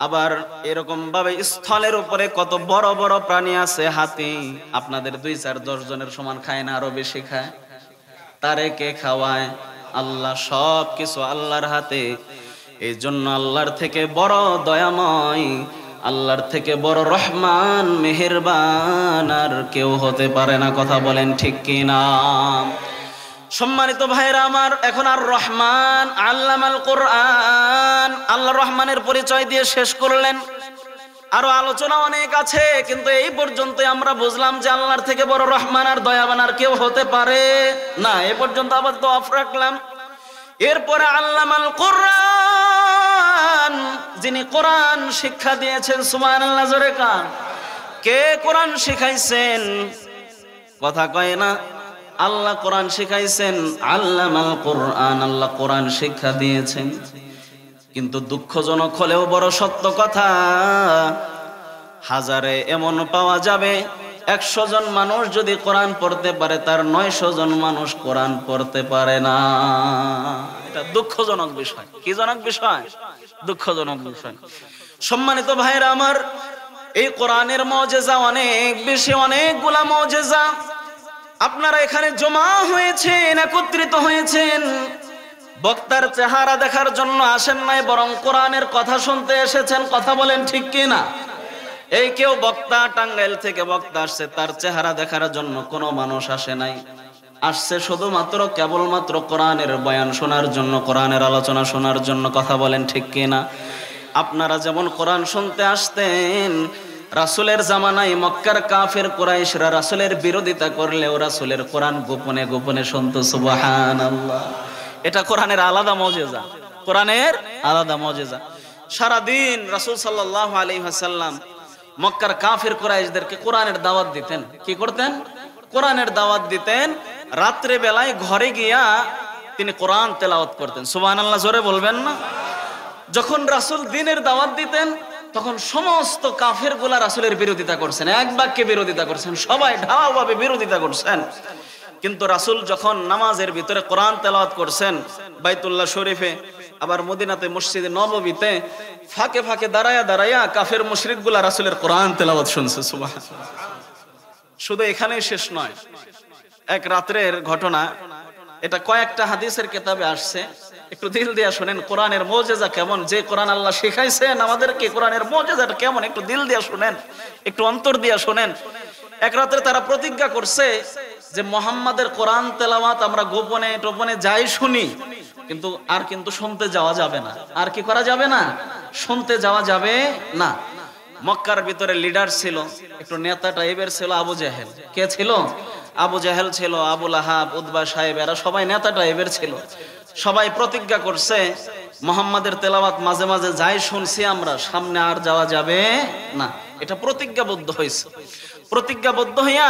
আবার এরকম ভাবে স্থলের উপরে কত বড় বড় প্রাণী আছে, হাতি, আপনাদের 2-4-10 জনের সমান খায় না, আরো বেশি খায়, তারে কে খাওয়ায়? আল্লাহ। সব কিছু আল্লাহর হাতে। এই জন্য আল্লাহর থেকে বড় দয়াময়, আল্লাহর থেকে বড় রহমান মেহেরবান আর কেউ হতে পারে না, কথা বলেন ঠিক কিনা? সম্মানিত ভাইরা আমার, এখন আর রহমান আল্লামাল কোরআন, আল্লাহ রহমানের পরিচয় দিয়ে শেষ করলেন। আরো আলোচনা অনেক আছে, কিন্তু এই পর্যন্ত আমরা বুঝলাম যে আল্লাহর থেকে বড় রহমান আর দয়াবান আর কেউ হতে পারে না। এ পর্যন্ত আবার তো অফ রাখলাম। এরপরে আল্লামাল কোরআন, যিনি কোরআন শিক্ষা দিয়েছেন, সুবহানাল্লাহ জোরে কান। কে কোরআন শিখাইছেন? কথা কয় না। আল্লাহ কোরআন শিখাইছেন, আল্লামাল কোরআন, আল্লাহ কোরআন শিক্ষা দিয়েছেন। কিন্তু দুঃখজনক হলেও বড় সত্য কথা, হাজারে এমন পাওয়া যাবে 100 জন মানুষ যদি কোরআন পড়তে পারে তার 900 জন মানুষ কোরআন পড়তে পারে না। এটা দুঃখজনক বিষয়। কি জনক বিষয়? দুঃখজনক বিষয়। সম্মানিত ভাইরা আমার, এই কোরআনের মুজিজা অনেক বেশি, অনেকগুলা মুজিজা। আপনারা এখানে জমা হয়েছেন, একত্রিত হয়েছেন, বক্তার চেহারা দেখার জন্য আসেন নাই, বরং কোরআনের কথা শুনতে এসেছেন। কথা বলেন ঠিক কি না? এই কেউ বক্তা টাঙ্গাইল থেকে বক্তা আসছে, তার চেহারা দেখার জন্য কোনো মানুষ আসে নাই, আসছে শুধুমাত্র কেবলমাত্র কোরআনের বয়ান শোনার জন্য, কোরআনের আলোচনা শোনার জন্য। কথা বলেন ঠিক কি না? আপনারা যেমন কোরআন শুনতে আসতেন, রাসূলের জামানায় মক্কার কাফের কুরাইশরা রাসূলের বিরোধিতা করলেও রাসূলের কোরআন গোপনে গোপনে শুনতো। সুবহানাল্লাহ। এটা কোরআনের আলাদা মুজিজা, কোরআনের আলাদা মুজিজা। সারাদিন রাসূল সাল্লাল্লাহু আলাইহি ওয়াসাল্লাম মক্কার কাফের কুরাইশদেরকে কোরআনের দাওয়াত দিতেন। কি করতেন? কোরআনের দাওয়াত দিতেন। রাত্রে বেলায় ঘরে গিয়া তিনি কোরআন তেলাওয়াত করতেন। সুবহানাল্লাহ, জোরে বলবেন না? যখন রাসূল দ্বীনের দাওয়াত দিতেন তখন সমস্ত কাফেরগুলা রাসূলের বিরোধিতা করছেন, এক বাক্যে বিরোধিতা করছেন, সবাই ঢালাওভাবে বিরোধিতা করছেন। কিন্তু রাসূল যখন নামাজের ভিতরে কোরআন তেলাওয়াত করছেন, বাইতুল্লাহ শরীফে আবার মদিনাতে মসজিদে নববীতে ফাঁকে ফাঁকে দাঁড়ায়া দাঁড়ায়া কাফের মুশরিকগুলা রাসূলের কোরআন তেলাওয়াত শুনছে। সুবহানাল্লাহ। শুধু এখানেই শেষ নয়, এক রাত্রের ঘটনা, এটা কয়েকটা হাদিসের কিতাবে আসছে। একটু দিল দিয়া শুনেন কোরআনের মুজিজা কেমন। যে কোরআন আল্লাহ শিখাইছেন আমাদেরকে, কোরআনের মুজিজাটা কেমন একটু দিল দিয়া শুনেন, একটু অন্তর দিয়া শুনেন। এক রাত্রে তারা প্রতিজ্ঞা করছে যে মুহাম্মাদের কোরআন তেলাওয়াত আমরা গোপনে টোপনে যাই শুনি, কিন্তু শুনতে যাওয়া যাবে না। আর কি করা যাবে না? শুনতে যাওয়া যাবে না। মক্কার ভিতরে লিডার ছিল, একটু নেতা টাইপের ছিল আবু জেহেল। কে ছিল? আবু জেহেল ছিল, আবু লাহাব, উতবা সাহেব, এরা সবাই নেতা টাইপের ছিল। সবাই প্রতিজ্ঞা করছে মুহাম্মাদের তেলাওয়াত মাঝে মাঝে যাই শুনছি আমরা, সামনে আর যাওয়া যাবে না। এটা প্রতিজ্ঞাবদ্ধ হয়েছে। প্রতিজ্ঞাবদ্ধ হইয়া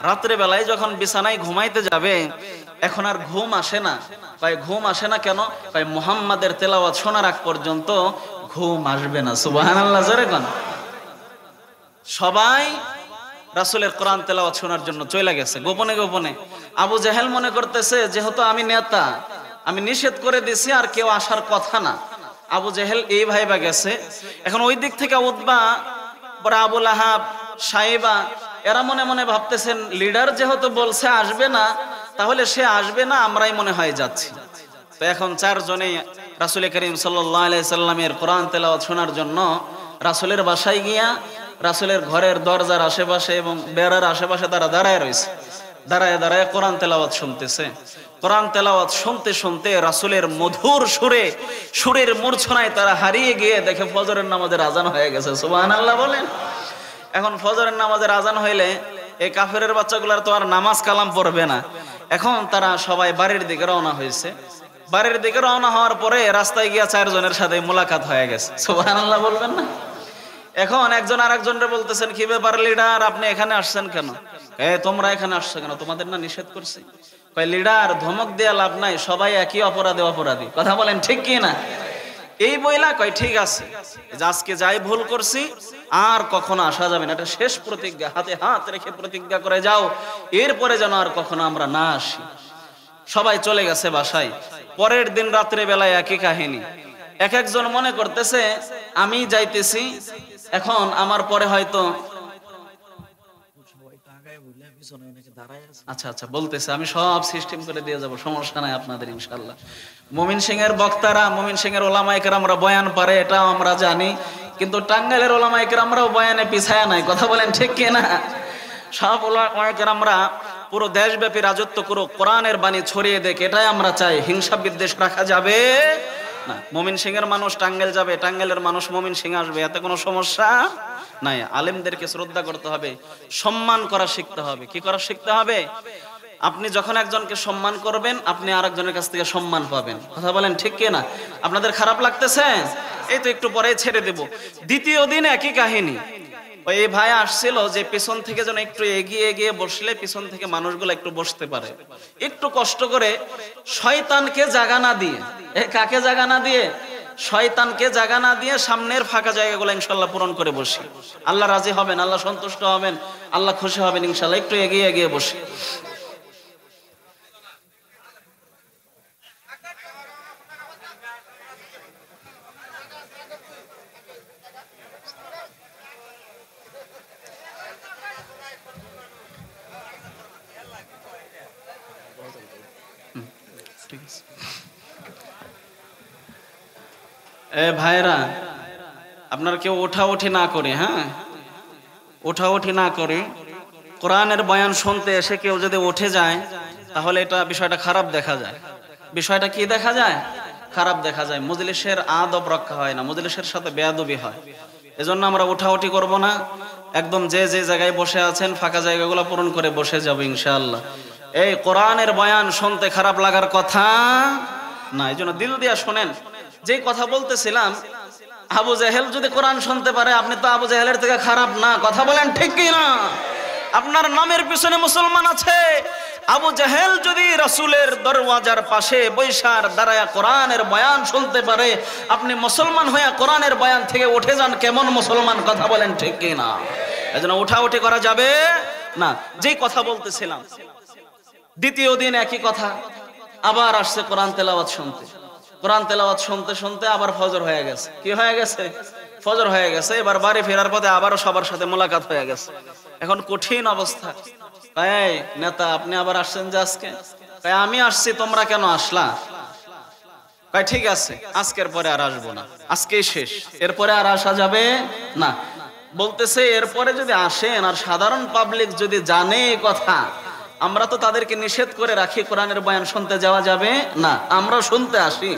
রাত্রে বেলায় যখন বিছানায় ঘুমাইতে যাবে, এখন আর ঘুম আসে না। ঘুম আসে না কেন? মুহাম্মাদের তেলাওয়াত শোনার আগ পর্যন্ত ঘুম আসবে না। সুবহানাল্লাহ, জোরে কোন। সবাই রাসূলের কোরআন তেলাওয়াত শোনার জন্য চলে গেছে গোপনে গোপনে। আবু জেহেল মনে করতেছে যেহেতু আমি নেতা, আমি নিষেধ করে দিছি, আর কেউ আসার কথা না। আবু জেহেল এই ভাইবা গেছে। এখন ওই দিক থেকে উতবা, পরে আবু লাহাব, সাইবা, এরা মনে মনে ভাবতেছেন লিডার যেহেতু বলছে আসবে না, তাহলে সে আসবে না, আমরাই মনে হয় যাচ্ছি। তো এখন চারজনেই রাসূল করিম সাল্লাল্লাহু আলাইহি সাল্লামের কোরআন তেলাওয়াত শোনার জন্য রাসূলের বাসায় গিয়া রাসূলের ঘরের দরজার আশেপাশে এবং বেড়ার আশেপাশে তারা দাঁড়ায় রয়েছে। দাঁড়ায় দাঁড়ায় কোরআন তেলাওয়াত শুনতেছে। কোরআন তেলাওয়াত শুনতে শুনতে রাসূলের মধুর সুরের মূর্ছনায় তারা হারিয়ে গিয়ে দেখে ফজরের নামাজের আজান হয়ে গেছে। সুবহানাল্লাহ বলেন। এখন ফজরের নামাজের আজান হইলে এই কাফেরের বাচ্চাগুলার তো আর নামাজ কালাম পড়বে না। এখন তারা সবাই বাড়ির দিকে রওনা হয়েছে। বাড়ির দিকে রওনা হওয়ার পরে রাস্তায় গিয়া চারজনের সাথে মোলাকাত হয়ে গেছে। সুবহানাল্লাহ বলবেন না? এখন একজন আরেকজনরে বলতেছেন, কি ব্যাপার লিডার, আপনি এখানে আসছেন কেন? তোমরা এখানে আসছো কেন? তোমাদের না নিষেধ করছি? লিডার, ধমক দেয়া লাভ নাই, সবাই একই অপরাধী। কথা বলেন ঠিক কি না? এই বইলা ঠিক আছে, আজকে যাই ভুল করছি আর কখনো আসা যাবে না, এটা শেষ প্রতিজ্ঞা, হাতে হাত রেখে প্রতিজ্ঞা করে যাও, এরপরে যেন আর কখনো আমরা না আসি। সবাই চলে গেছে বাসায়। পরের দিন রাত্রে বেলায় একই কাহিনী। এক একজন মনে করতেছে আমি যাইতেছি, এখন আমার পরে হয়তো আচ্ছা বলতেছে, আমি সব সিস্টেম করে দিয়ে যাব, সমস্যা নাই আপনাদের ইনশাআল্লাহ। মুমিন সিং এর বক্তারা, মুমিন সিং এর ওলামায়ে কেরামরা বয়ান পারে, এটা আমরা জানি, কিন্তু টাঙ্গাইলের ওলামায়ে কেরামরাও বয়ানে পিছায়া নাই। কথা বলেন ঠিক কি না? সব ওলামায়ে কেরামরা পুরো দেশব্যাপী রাজত্ব করুক, কোরআনের বাণী ছড়িয়ে দেখ, এটাই আমরা চাই। হিংসা বিদ্বেষ রাখা যাবে না। মুমিন সিং এর মানুষ টাঙ্গাইল যাবে, টাঙ্গাইলের মানুষ মুমিন সিং আসবে, এতে কোনো সমস্যা নাই। আলেমদেরকে শ্রদ্ধা করতে হবে, সম্মান করা শিখতে হবে। কি করা শিখতে হবে? আপনি যখন একজনকে সম্মান করবেন, আপনি আরেকজনের কাছ থেকে সম্মান পাবেন। কথা বলেন ঠিক কি না? আপনাদের খারাপ লাগতেছে? এই তো একটু পরে ছেড়ে দেব। দ্বিতীয় দিন একই কাহিনী। এই ভাই আসছিল যে পিছন থেকে যেন একটু এগিয়ে গিয়ে বসলে পিছন থেকে মানুষগুলো একটু বসতে পারে, একটু কষ্ট করে শয়তানকে জায়গা না দিয়ে। কাকে জায়গা না দিয়ে? শয়তানকে জায়গা না দিয়ে সামনের ফাঁকা জায়গাগুলো ইনশাআল্লাহ পূরণ করে বসি। আল্লাহ রাজি হবেন, আল্লাহ সন্তুষ্ট হবেন, আল্লাহ খুশি হবেন ইনশাআল্লাহ। একটু এগিয়ে এগিয়ে বসি। ভাইরা, আপনারা কেউ ওঠাউঠি না করে, হ্যাঁ, ওঠাউঠি না করে কোরআনের বয়ান শুনতে এসে কেউ যদি উঠে যায় তাহলে এটা বিষয়টা খারাপ দেখা যায়। বিষয়টা কি দেখা যায়? খারাপ দেখা যায়। মজলিসের আদব রক্ষা হয় না, মজলিসের সাথে বেয়াদবি হয়। এজন্য আমরা ওঠাউঠি করব না, একদম যে যে জায়গায় বসে আছেন ফাঁকা জায়গাগুলো পূরণ করে বসে যাব ইনশাআল্লাহ। এই কোরআনের বয়ান শুনতে খারাপ লাগার কথা না, এই জন্য দিল দিয়া শোনেন। যে কথা বলতেছিলাম, আবু জেহেল যদি কোরআন শুনতে পারে, আপনি তো আবু জেহেলের থেকে খারাপ না। কথা বলেন ঠিক কি না? আপনার নামের পিছনে মুসলমান আছে। আবু জেহেল যদি রাসূলের দরওয়াজার পাশে বৈশার দাঁড়ায়া কোরআনের বয়ান শুনতে পারে, আপনি মুসলমান হয়ে কোরআনের বয়ান থেকে উঠে যান, কেমন মুসলমান? কথা বলেন ঠিক কি না? এজন্য উঠাউঠি করা যাবে না। যেই কথা বলতেছিলাম, দ্বিতীয় দিন একই কথা, আবার আসছে কোরআন তেলাওয়াত শুনতে। কোরআন তেলাওয়াত শুনতে শুনতে আবার ফজর হয়ে গেছে। কি হয়ে গেছে? ফজর হয়ে গেছে। এবার বাড়ি ফেরার পথে আবারও সবার সাথে মোলাকাত হয়ে গেছে। এখন কঠিন অবস্থা। এই নেতা, আপনি আবার আসছেন যে আজকে? আমি আসছি, তোমরা কেন আসলা? ঠিক আছে, আজকের পরে আর আসবো না, আজকেই শেষ, এরপরে আর আসা যাবে না। বলতেছে এরপরে যদি আসেন আর সাধারণ পাবলিক যদি জানে কথা, আমরা তো তাদেরকে নিষেধ করে রাখি কোরআনের বয়ান শুনতে যাওয়া যাবে না, আমরা শুনতে আসি।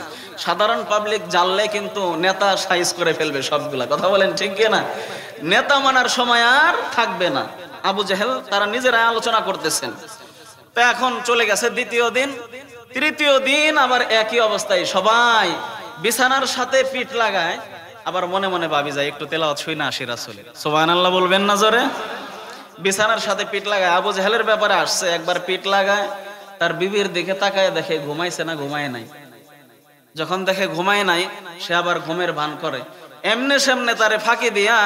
সাধারণ পাবলিক জানলে কিন্তু নেতা সাইজ করে ফেলবে সবগুলা। কথা বলেন ঠিক না? নেতা মানার সময় আর থাকবে না। আবু জেহেল তারা নিজেরাই আলোচনা করতেছেন। তো এখন চলে গেছে দ্বিতীয় দিন, তৃতীয় দিন আবার একই অবস্থায় সবাই বিছানার সাথে পিঠ লাগায়, আবার মনে মনে ভাবি যায় একটু তেলাওয়াত শুই না আসি রাসূলের। সুবহানাল্লাহ বলবেন না জোরে? বিছানার সাথে পিঠ লাগায়। আবু জেহেলের ব্যাপারে আসছে, একবার পিঠ লাগায়, তার বিবির দিকে তাকায়, দেখে ঘুমাইছে না ঘুমায় নাই। যখন দেখে ঘুমায় নাই, সে আবার ঘুমের ভান করে। এমনে সেমনে তারে ফাঁকি দিয়া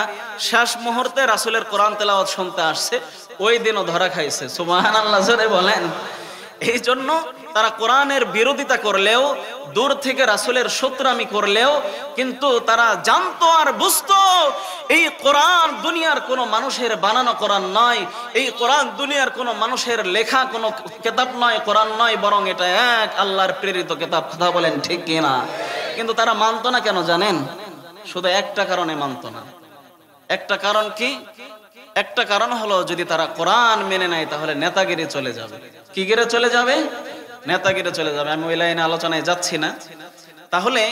শেষ মুহূর্তে রাসূলের কোরআন তেলাওয়াত শুনতে আসছে। ওই দিনও ধরা খাইছে। সুবহানাল্লাহ জোরে বলেন। এই জন্য তারা কোরআনের বিরোধিতা করলেও, দূর থেকে রাসূলের শত্রুমি করলেও, কিন্তু তারা জানতো আর বুঝতো এই কোরআন দুনিয়ার কোনো মানুষের বানানো কোরআন নয়, এই কোরআন দুনিয়ার কোনো মানুষের লেখা কোনো কিতাব নয়, কোরআন নয়, বরং এটা এক আল্লাহর প্রেরিত কিতাব। কথা বলেন ঠিক কিনা? কিন্তু তারা মানতো না কেন জানেন? শুধু একটা কারণে মানতো না। একটা কারণ কি? একটা কারণ হলো, যদি তারা কোরআন মেনে নেয় তাহলে নেতাগিরি চলে যাবে। কি গিরে চলে যাবে? নেতাগিরি চলে যাবে। আমি ওই লাইনে আলোচনায় যাচ্ছি না। তাহলে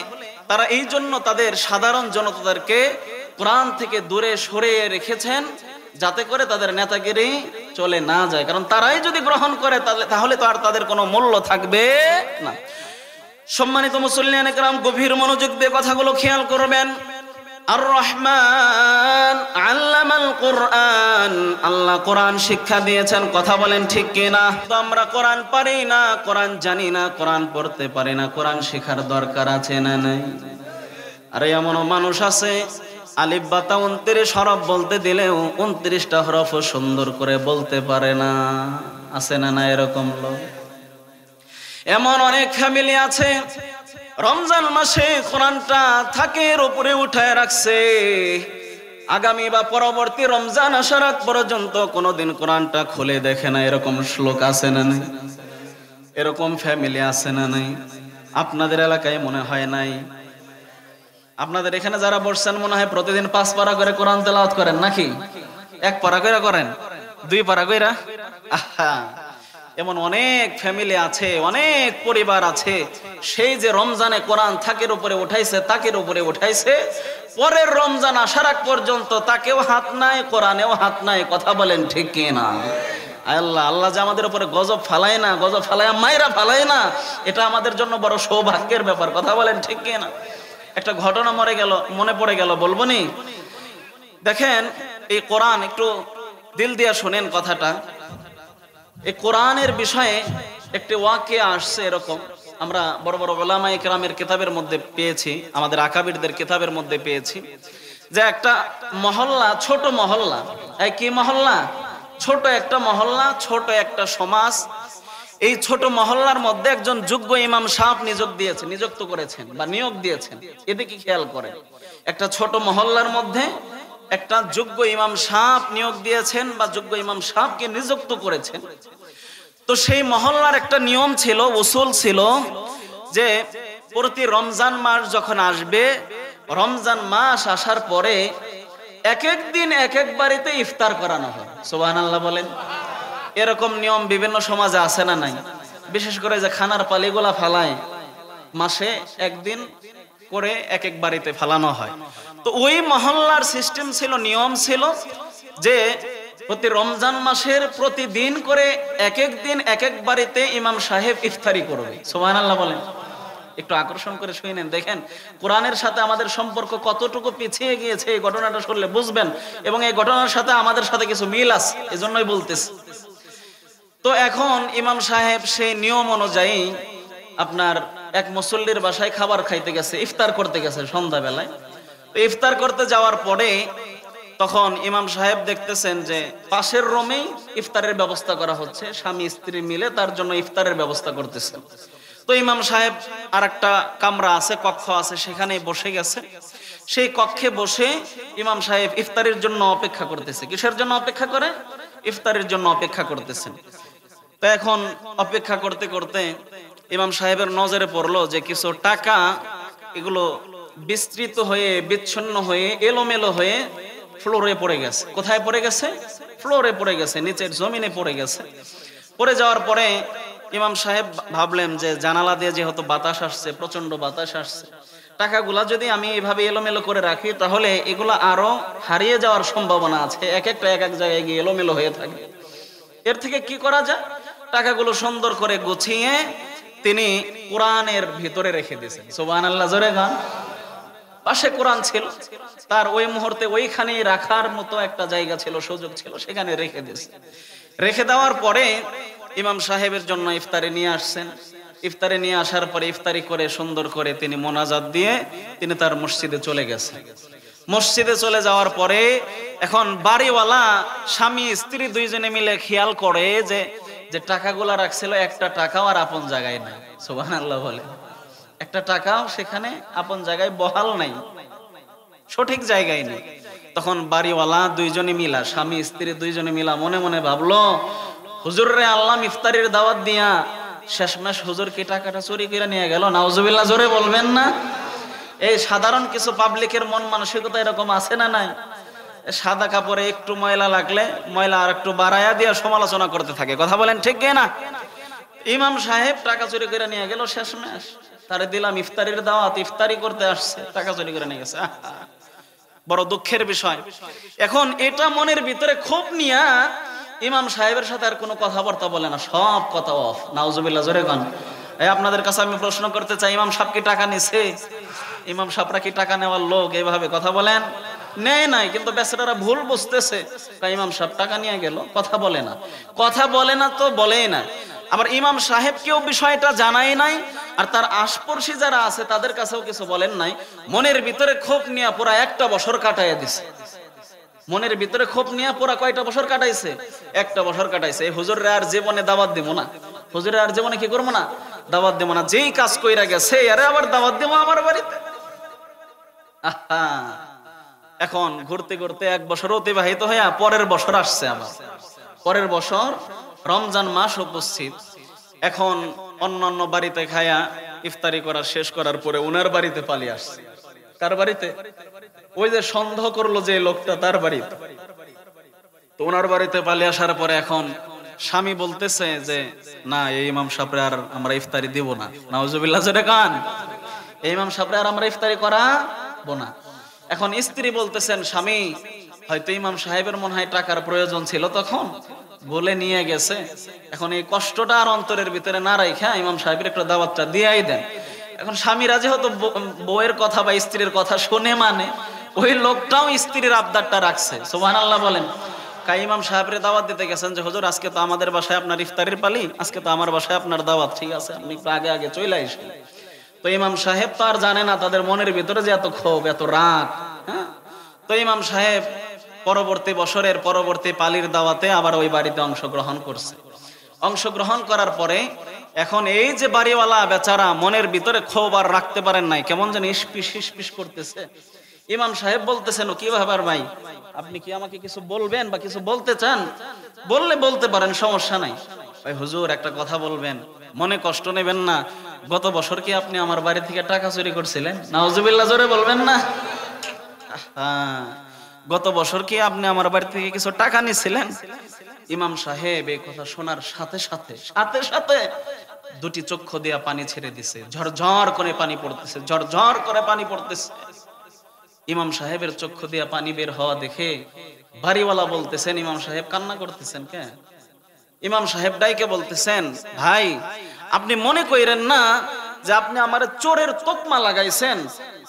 তারা এই জন্য তাদের সাধারণ জনতাদেরকে কোরআন থেকে দূরে সরিয়ে রেখেছেন, যাতে করে তাদের নেতাগিরি চলে না যায়। কারণ তারাই যদি গ্রহণ করে তাহলে তো আর তাদের কোনো মূল্য থাকবে না। সম্মানিত মুসল্লিয়ানে কেরাম, গভীর মনোযোগ দিয়ে কথাগুলো খেয়াল করবেন। আর রহমান আল্লামাল কোরআন, আল্লাহ কোরআন শিক্ষা দিয়েছেন। কথা বলেন ঠিক কিনা? তো আমরা কোরআন পারি না, কোরআন জানি না, কোরআন পড়তে পারি না, কোরআন শেখার দরকার আছে না নাই? আরে এমনও মানুষ আছে আলিফ বা তা 29 হরফ বলতে দিলেও 29টা হরফও সুন্দর করে বলতে পারে না। আছে না না এরকম লোক? এমন অনেক ফ্যামিলি আছে রমজান মাসে কোরআনটা থাকের উপরে উঠায় রাখছে, আগামী বা পরবর্তী রমজান আসার আগ পর্যন্ত কোনোদিন কোরআনটা খুলে দেখে না। এরকম শ্লোক আছে না নাই? এরকম ফ্যামিলি আছে না নাই? আপনাদের এলাকায় মনে হয় নাই? আপনাদের এখানে যারা বসছেন মনে হয় প্রতিদিন 5 পারা করে কোরআন তেলাওয়াত করেন নাকি? 1 পারা করে করেন? 2 পারা কইরা? আহা, এমন অনেক ফ্যামিলি আছে, অনেক পরিবার আছে, সেই যে রমজানে কোরআন থাকের উপরে উঠাইছে, তাকের উপরে উঠাইছে, পরের রমজান আসার আগ পর্যন্ত তাকেও হাত নাই, কোরআনেও হাত নাই। কথা বলেন ঠিক কি না? আল্লাহ আল্লাহ যে আমাদের উপরে গজব ফালায় না, গজব ফালায় মাইরা ফালায় না, এটা আমাদের জন্য বড় সৌভাগ্যের ব্যাপার। কথা বলেন ঠিক কি না? একটা ঘটনা মনে পড়ে গেল, বলবো নি? দেখেন, এই কোরআন একটু দিল দিয়া শোনেন কথাটা। এই কোরআনের বিষয়ে একটি ওয়াকিয়া আসছে এরকম। আমরা বড় বড় উলামায়ে কেরামের কিতাবের মধ্যে পেয়েছি, আমাদের আকাবিরদের কিতাবের মধ্যে পেয়েছি যে একটা মহল্লা, ছোট মহল্লা, কি মহল্লা? ছোট একটা মহল্লা, ছোট একটা সমাজ। এই ছোট মহল্লার মধ্যে একজন যোগ্য ইমাম সাহেব নিযুক্ত করেছেন বা নিয়োগ দিয়েছেন। এদিকে খেয়াল করেন, একটা ছোট মহল্লার মধ্যে একটা যোগ্য ইমাম সাহেব নিয়োগ দিয়েছেন বা যোগ্য ইমাম সাহেবকে নিযুক্ত করেছেন। তো সেই মহল্লার একটা নিয়ম ছিল, উসুল ছিল যে প্রতি রমজান মাস যখন আসবে, রমজান মাস আসার পরে এক এক দিন এক এক বাড়িতে ইফতার করানো হয়। সুবহানাল্লাহ বলেন। এরকম নিয়ম বিভিন্ন সমাজে আছে না নাই? বিশেষ করে যে খানার পালিগুলা ফালায়, মাসে একদিন করে এক এক বাড়িতে ফালানো হয়। তো ওই মহল্লার সিস্টেম ছিল, নিয়ম ছিল যে প্রতি রমজান মাসের প্রতিদিন করে এক এক দিন এক এক বাড়িতে ইমাম সাহেব ইফতারি করবে। সুবহানাল্লাহ বলেন। একটু আকর্ষণ করে শুনেন, দেখেন কোরআনের সাথে আমাদের সম্পর্ক কতটুকু পিছিয়ে গিয়েছে। এই ঘটনাটা শুনলে বুঝবেন, এবং এই ঘটনার সাথে আমাদের সাথে কিছু মিল আছে, এজন্যই বলতেছি। তো এখন ইমাম সাহেব সেই নিয়ম অনুযায়ী আপনার এক মুসল্লির বাসায় খাবার খাইতে গেছে, ইফতার করতে গেছে সন্ধ্যাবেলায়। তো ইফতার করতে যাওয়ার পরে তখন ইমাম সাহেব দেখতেছেন যে পাশের রুমেই ইফতারের ব্যবস্থা করা হচ্ছে, স্বামী স্ত্রী মিলে তার জন্য ইফতারের ব্যবস্থা করতেছেন। তো ইমাম সাহেব আর একটা কামরা আছে, কক্ষ আছে, সেখানে বসে গেছে। সেই কক্ষে বসে ইমাম সাহেব ইফতারের জন্য অপেক্ষা করতেছে। কিসের জন্য অপেক্ষা করে? ইফতারের জন্য অপেক্ষা করতেছেন। তো এখন অপেক্ষা করতে করতে ইমাম সাহেবের নজরে পড়লো যে কিছু টাকা এগুলো বিস্তৃত হয়ে, বিচ্ছিন্ন হয়ে, এলোমেলো হয়ে ফ্লোরে পড়ে গেছে। কোথায় পড়ে গেছে? ফ্লোরে পড়ে গেছে, নিচের জমিনে পড়ে গেছে। পড়ে যাওয়ার পরে ইমাম সাহেব ভাবলেন যে জানালা দিয়ে যেহেতু বাতাস আসছে, প্রচন্ড বাতাস আসছে, টাকাগুলা যদি আমি এভাবে এলোমেলো করে রাখি তাহলে এগুলো আরো হারিয়ে যাওয়ার সম্ভাবনা আছে, এক একটা এক এক জায়গায় গিয়ে এলোমেলো হয়ে থাকে। এর থেকে কি করা যায়? টাকাগুলো সুন্দর করে গুছিয়ে তিনি কোরআনের ভিতরে রেখে দিয়েছেন। সুবহানাল্লাহ, জোরে গান। পাশে কোরআন ছিল, তার ওই মুহূর্তে ওইখানেই রাখার মতো একটা জায়গা ছিল, সুযোগ ছিল, সেখানে রেখে দিয়েছে। রেখে দেওয়ার পরে ইমাম সাহেবের জন্য ইফতারি নিয়ে আসছেন। ইফতারি নিয়ে আসার পরে ইফতারি করে সুন্দর করে তিনি মোনাজাত দিয়ে তিনি তার মসজিদে চলে গেছেন। মসজিদে চলে যাওয়ার পরে এখন বাড়িওয়ালা স্বামী স্ত্রী দুইজনে মিলে খেয়াল করে যে যে টাকাগুলা রাখছিল, একটা টাকাও আর আপন জায়গায় নাই। সুবহানাল্লাহ বলে। একটা টাকাও সেখানে আপন জায়গায় বহাল নাই, সঠিক জায়গায় নেই। তখন বাড়িওয়ালা দুইজনে মিলা, স্বামী স্ত্রী দুইজনে মিলা মনে মনে ভাবলো, হুজুর রে আল্লাহ ইফতারির দাওয়াত দিয়া শেষমেশ হুজুর কি টাকাটা চুরি করে নিয়ে গেল। নাউজুবিল্লাহ, জোরে বলবেন না। এই সাধারণ কিছু পাবলিকের মন মানসিকতা এরকম আছে না নাই? সাদা কাপড়ে একটু ময়লা লাগলে ময়লা আর একটু বাড়ায়া দিয়ে সমালোচনা করতে থাকে। কথা বলেন ঠিক না? ইমাম সাহেব টাকা চুরি করে নিয়ে গেল, শেষমেশ তারে দিলাম ইফতারির দাওয়াত, ইফতারি করতে আসছে, টাকা চুরি করে নিয়ে গেছে। বড় দুঃখের বিষয়। এখন এটা মনের ভিতরে ক্ষোভ নিয়া ইমাম সাহেবের সাথে আর কোনো কথাবার্তা বলে না, সব কথা অফ। নাউজুবিল্লাহ, জোরে গান। আপনাদের কাছে আমি প্রশ্ন করতে চাই, ইমাম সাহেব কি টাকা নিছে? ইমাম সাহেবরা কি টাকা নেওয়ার লোক? এইভাবে কথা বলেন, নেয় নাই, কিন্তু বেচারারা ভুল বুঝতেছে। ইমাম সাহেব টাকা নিয়ে গেল, কথা বলে না। কথা বলে না তো বলেই না। আবার ইমাম সাহেবকেও বিষয়টা জানাই নাই, আর তার আশপাশে যারা আছে তাদের কাছেও কিছু বলেন নাই। মনের ভিতরে ক্ষোভ নিয়ে পুরা একটা বছর কাটাইয়া দিছে। মনের ভিতরে ক্ষোভ নিয়ে পুরা কয়টা বছর কাটাইছে? একটা বছর কাটাইছে। এই হুজুরে আর জীবনে দাওয়াত দিব না, হুজুরে আর জীবনে কি করবো না, দাওয়াত দিব না। যেই কাজ কইরা গেছে আরে আবার দাওয়াত দিব আমার বাড়িতে। আহা, এখন ঘুরতে ঘুরতে এক বছর অতিবাহিত হয়ে পরের বছর আসছে। আমার পরের বছর রমজান মাস উপস্থিত। এখন অন্যান্য বাড়িতে খায়া ইফতারি করা শেষ করার পরে উনার বাড়িতে পালিয়ে আসছে। কার বাড়িতে? ওই যে সন্দেহ করলো যে লোকটা, তার বাড়িতে। তো ওনার বাড়িতে পালিয়ে আসার পরে এখন স্বামী বলতেছে যে না, এই ইমাম সাহেবরে আর আমরা ইফতারি দিব না। নাউজুবিল্লাহ, জোরে কান। এই ইমাম সাহেবরে আর আমরা ইফতারি করাবো না। এখন স্ত্রী বলতেছেন, স্বামী হয়তো ইমাম সাহেবের মনে হয় টাকার প্রয়োজন ছিল, তখন বলে নিয়ে গেছে। এখন এই কষ্টটা আর অন্তরের ভিতরে না রাখা ইমাম সাহেবের একটা দাওয়াতটা দিয়েই দেন। এখন স্বামীরা যেহেতু বউয়ের কথা বা স্ত্রীর কথা শুনে, মানে ওই লোকটাও স্ত্রীর আবদারটা রাখছে। সুবহানাল্লাহ বলেন। ইমাম সাহেবরে দাওয়াত দিতে গেছেন যে হুজুর আজকে তো আমাদের বাসায় আপনার ইফতারের পালি, আজকে তো আমার বাসায় আপনার দাওয়াত, ঠিক আছে আপনি একটু আগে আগে চলে আসেন। তো ইমাম সাহেব তো আর জানে না তাদের মনের ভিতরে যে এত ক্ষোভ, এত রাগ। হ্যাঁ, তো ইমাম সাহেব পরবর্তী বছরের পরবর্তী পালির দাওয়াতে আবার ওই বাড়িতে অংশগ্রহণ করছে। অংশগ্রহণ করার পরে এখন এই যে বাড়িওয়ালা বেচারা মনের ভিতরে ক্ষোভ আর রাখতে পারেন নাই, কেমন যেন ইসপিস করতেছে। ইমাম সাহেব বলতেছেন ও কি ব্যাপার ভাই, আপনি কি আমাকে কিছু বলবেন বা কিছু বলতে চান? বললে বলতে পারেন, সমস্যা নাই। ভাই হুজুর একটা কথা বলবেন, মনে কষ্ট নেবেন না, গত বছর কি আপনি আমার বাড়ি থেকে টাকা চুরি করছিলেন? নাউজুবিল্লাহ, জোরে বলবেন না। গত বছর কি আপনি আমার বাড়ি থেকে কিছু টাকা নিয়েছিলেন? ইমাম সাহেব এই কথা শোনার সাথে সাথে দুটি চক্ষু দিয়া পানি ছেড়ে দিছে, ঝরঝর করে পানি পড়তেছে, ঝরঝর করে পানি পড়তেছে। ইমাম সাহেবের চক্ষু দিয়া পানি বের হওয়া দেখে বাড়িওয়ালা বলতেছেন, ইমাম সাহেব কান্না করতেছেন কেন? ইমাম সাহেব ডাইকে বলতেছেন, ভাই আপনি মনে কইরেন না যে আপনি আমার চোরের তকমা লাগাইছেন,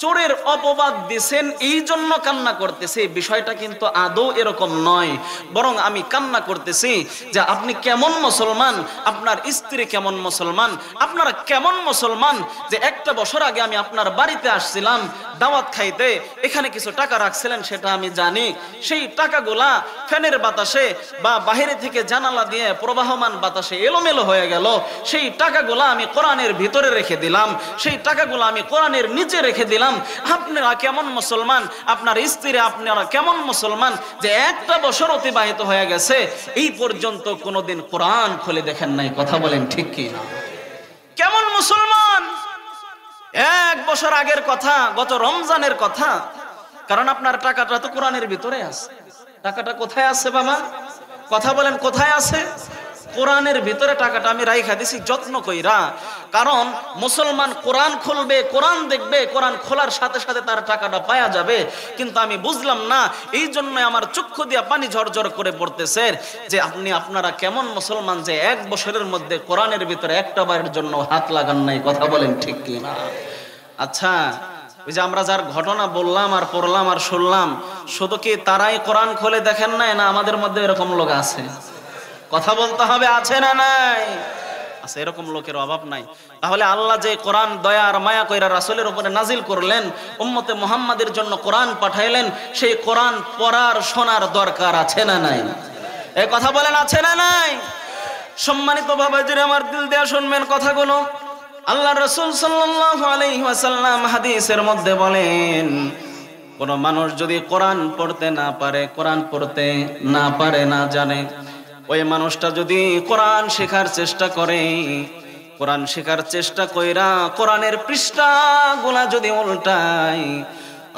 চোরের অপবাদ দিছেন, এই জন্য কান্না করতেছি। বিষয়টা কিন্তু আদৌ এরকম নয়, বরং আমি কান্না করতেছি যে আপনি কেমন মুসলমান, আপনার স্ত্রী কেমন মুসলমান, আপনারা কেমন মুসলমান যে একটা বছর আগে আমি আপনার বাড়িতে আসছিলাম দাওয়াত খাইতে, এখানে কিছু টাকা রাখছিলেন সেটা আমি জানি, সেই টাকাগুলা ফ্যানের বাতাসে বা বাহিরে থেকে জানালা দিয়ে প্রবাহমান বাতাসে এলোমেলো হয়ে গেল। সেই টাকাগুলা আমি কোরআনের ভিতরে রেখে দিলাম, সেই টাকাগুলো আমি কোরআনের নিচে রেখে দিলাম। আপনারা কেমন মুসলমান, আপনার স্ত্রী আপনারা কেমন মুসলমান যে একটা বছর অতিবাহিত হয়ে গেছে এই পর্যন্ত কোনোদিন কোরআন খুলে দেখেন নাই? কথা বলেন ঠিক কি না? কেমন মুসলমান? এক বছর আগের কথা, গত রমজানের কথা। কারণ আপনার টাকাটা তো কোরআনের ভিতরে আছে। টাকাটা কোথায় আছে বাবা? কথা বলেন কোথায় আছে? কোরআনের ভিতরে টাকাটা আমি রাইখা দিছি যত্ন কইরা। কারণ মুসলমান কোরআন খুলবে, কোরআন দেখবে, কোরআন খোলার সাথে সাথে তার টাকাটা পাওয়া যাবে। কিন্তু আমি বুঝলাম না, এই জন্য আমার চক্ষু দিয়া পানি ঝরঝর করে পড়তেছে যে আপনারা কেমন মুসলমান যে এক বছরের মধ্যে কোরআনের ভিতরে একটা বারের জন্য হাত লাগান নাই? কথা বলেন ঠিক কি না? আচ্ছা, ওই যে আমরা যার ঘটনা বললাম আর পড়লাম আর শুনলাম, শুধু কি তারাই কোরআন খুলে দেখেন নাই, না আমাদের মধ্যে এরকম লোক আছে? কথা বলতে হবে, আছে না নাই? আছে, এরকম লোকের অভাব নাই। তাহলে আল্লাহ যে কোরআন দয়া আর মায়া কইরা রাসূলের উপরে নাজিল করলেন, উম্মতে মুহাম্মাদের জন্য কোরআন পাঠাইলেন, সেই কোরআন পড়ার শোনার দরকার আছে না নাই? এই কথা বলেন আছে না নাই? সম্মানিত বাবাজিরা আমার দিল দেয়া শুনবেন কথাগুলো। আল্লাহ রাসূল সাল্লাল্লাহু আলাইহি ওয়াসাল্লাম হাদিসের মধ্যে বলেন, কোন মানুষ যদি কোরআন পড়তে না পারে, কোরআন পড়তে না পারে, না জানে, ওই মানুষটা যদি কোরআন শেখার চেষ্টা করে, কোরআন শেখার চেষ্টা কইরা কোরআনের পৃষ্ঠাগুলা যদি উল্টায়,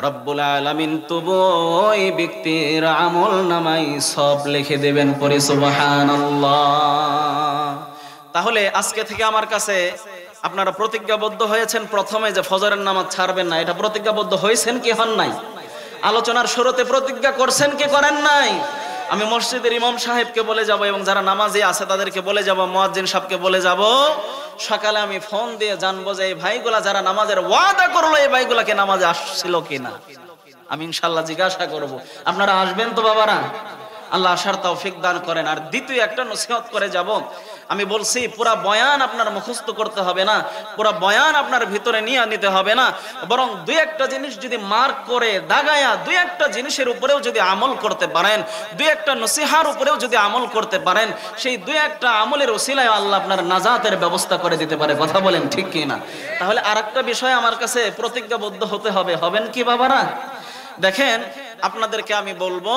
রব্বুল আলামিন তবু ওই ব্যক্তির আমল নামায় সব লিখে দেবেন। পড়ি সুবহানাল্লাহ। তাহলে আজকে থেকে আমার কাছে আপনারা প্রতিজ্ঞাবদ্ধ হয়েছেন প্রথমে যে ফজরের নামাজ ছাড়বেন না, এটা প্রতিজ্ঞাবদ্ধ হয়েছেন কি হন নাই? আলোচনার শুরুতে প্রতিজ্ঞা করছেন কি করেন নাই? আমি মসজিদের ইমাম সাহেবকে বলে যাব এবং যারা নামাজে আছে তাদেরকে বলে যাব, মুয়াজ্জিন সাহেবকে বলে যাব, সকালে আমি ফোন দিয়ে জানবো যে এই ভাইগুলা যারা নামাজের ওয়াদা করলো এই ভাইগুলাকে নামাজে আসছিল কিনা। আমি ইনশাআল্লাহ জিজ্ঞাসা করব। আপনারা আসবেন তো বাবারা? আল্লাহ আসার তৌফিক দান করেন। আর দ্বিতীয় একটা নসিহত করে যাব। আমি বলছি পুরা বয়ান আপনার মুখস্থ করতে হবে না, পুরা বয়ান আপনার ভিতরে নিয়ে নিতে হবে না, বরং দুই একটা জিনিস যদি মার্ক করে দাগায়া দুই একটা জিনিসের উপরেও যদি আমল করতে পারেন, দুই একটা নসিহার উপরেও যদি আমল করতে পারেন, সেই দুই একটা আমলের ওসিলায় আল্লাহ আপনার নাজাতের ব্যবস্থা করে দিতে পারে। কথা বলেন ঠিক কি না? তাহলে আরেকটা বিষয় আমার কাছে প্রতিজ্ঞাবদ্ধ হতে হবে। হবেন কি বাবারা? দেখেন, আপনাদেরকে আমি বলবো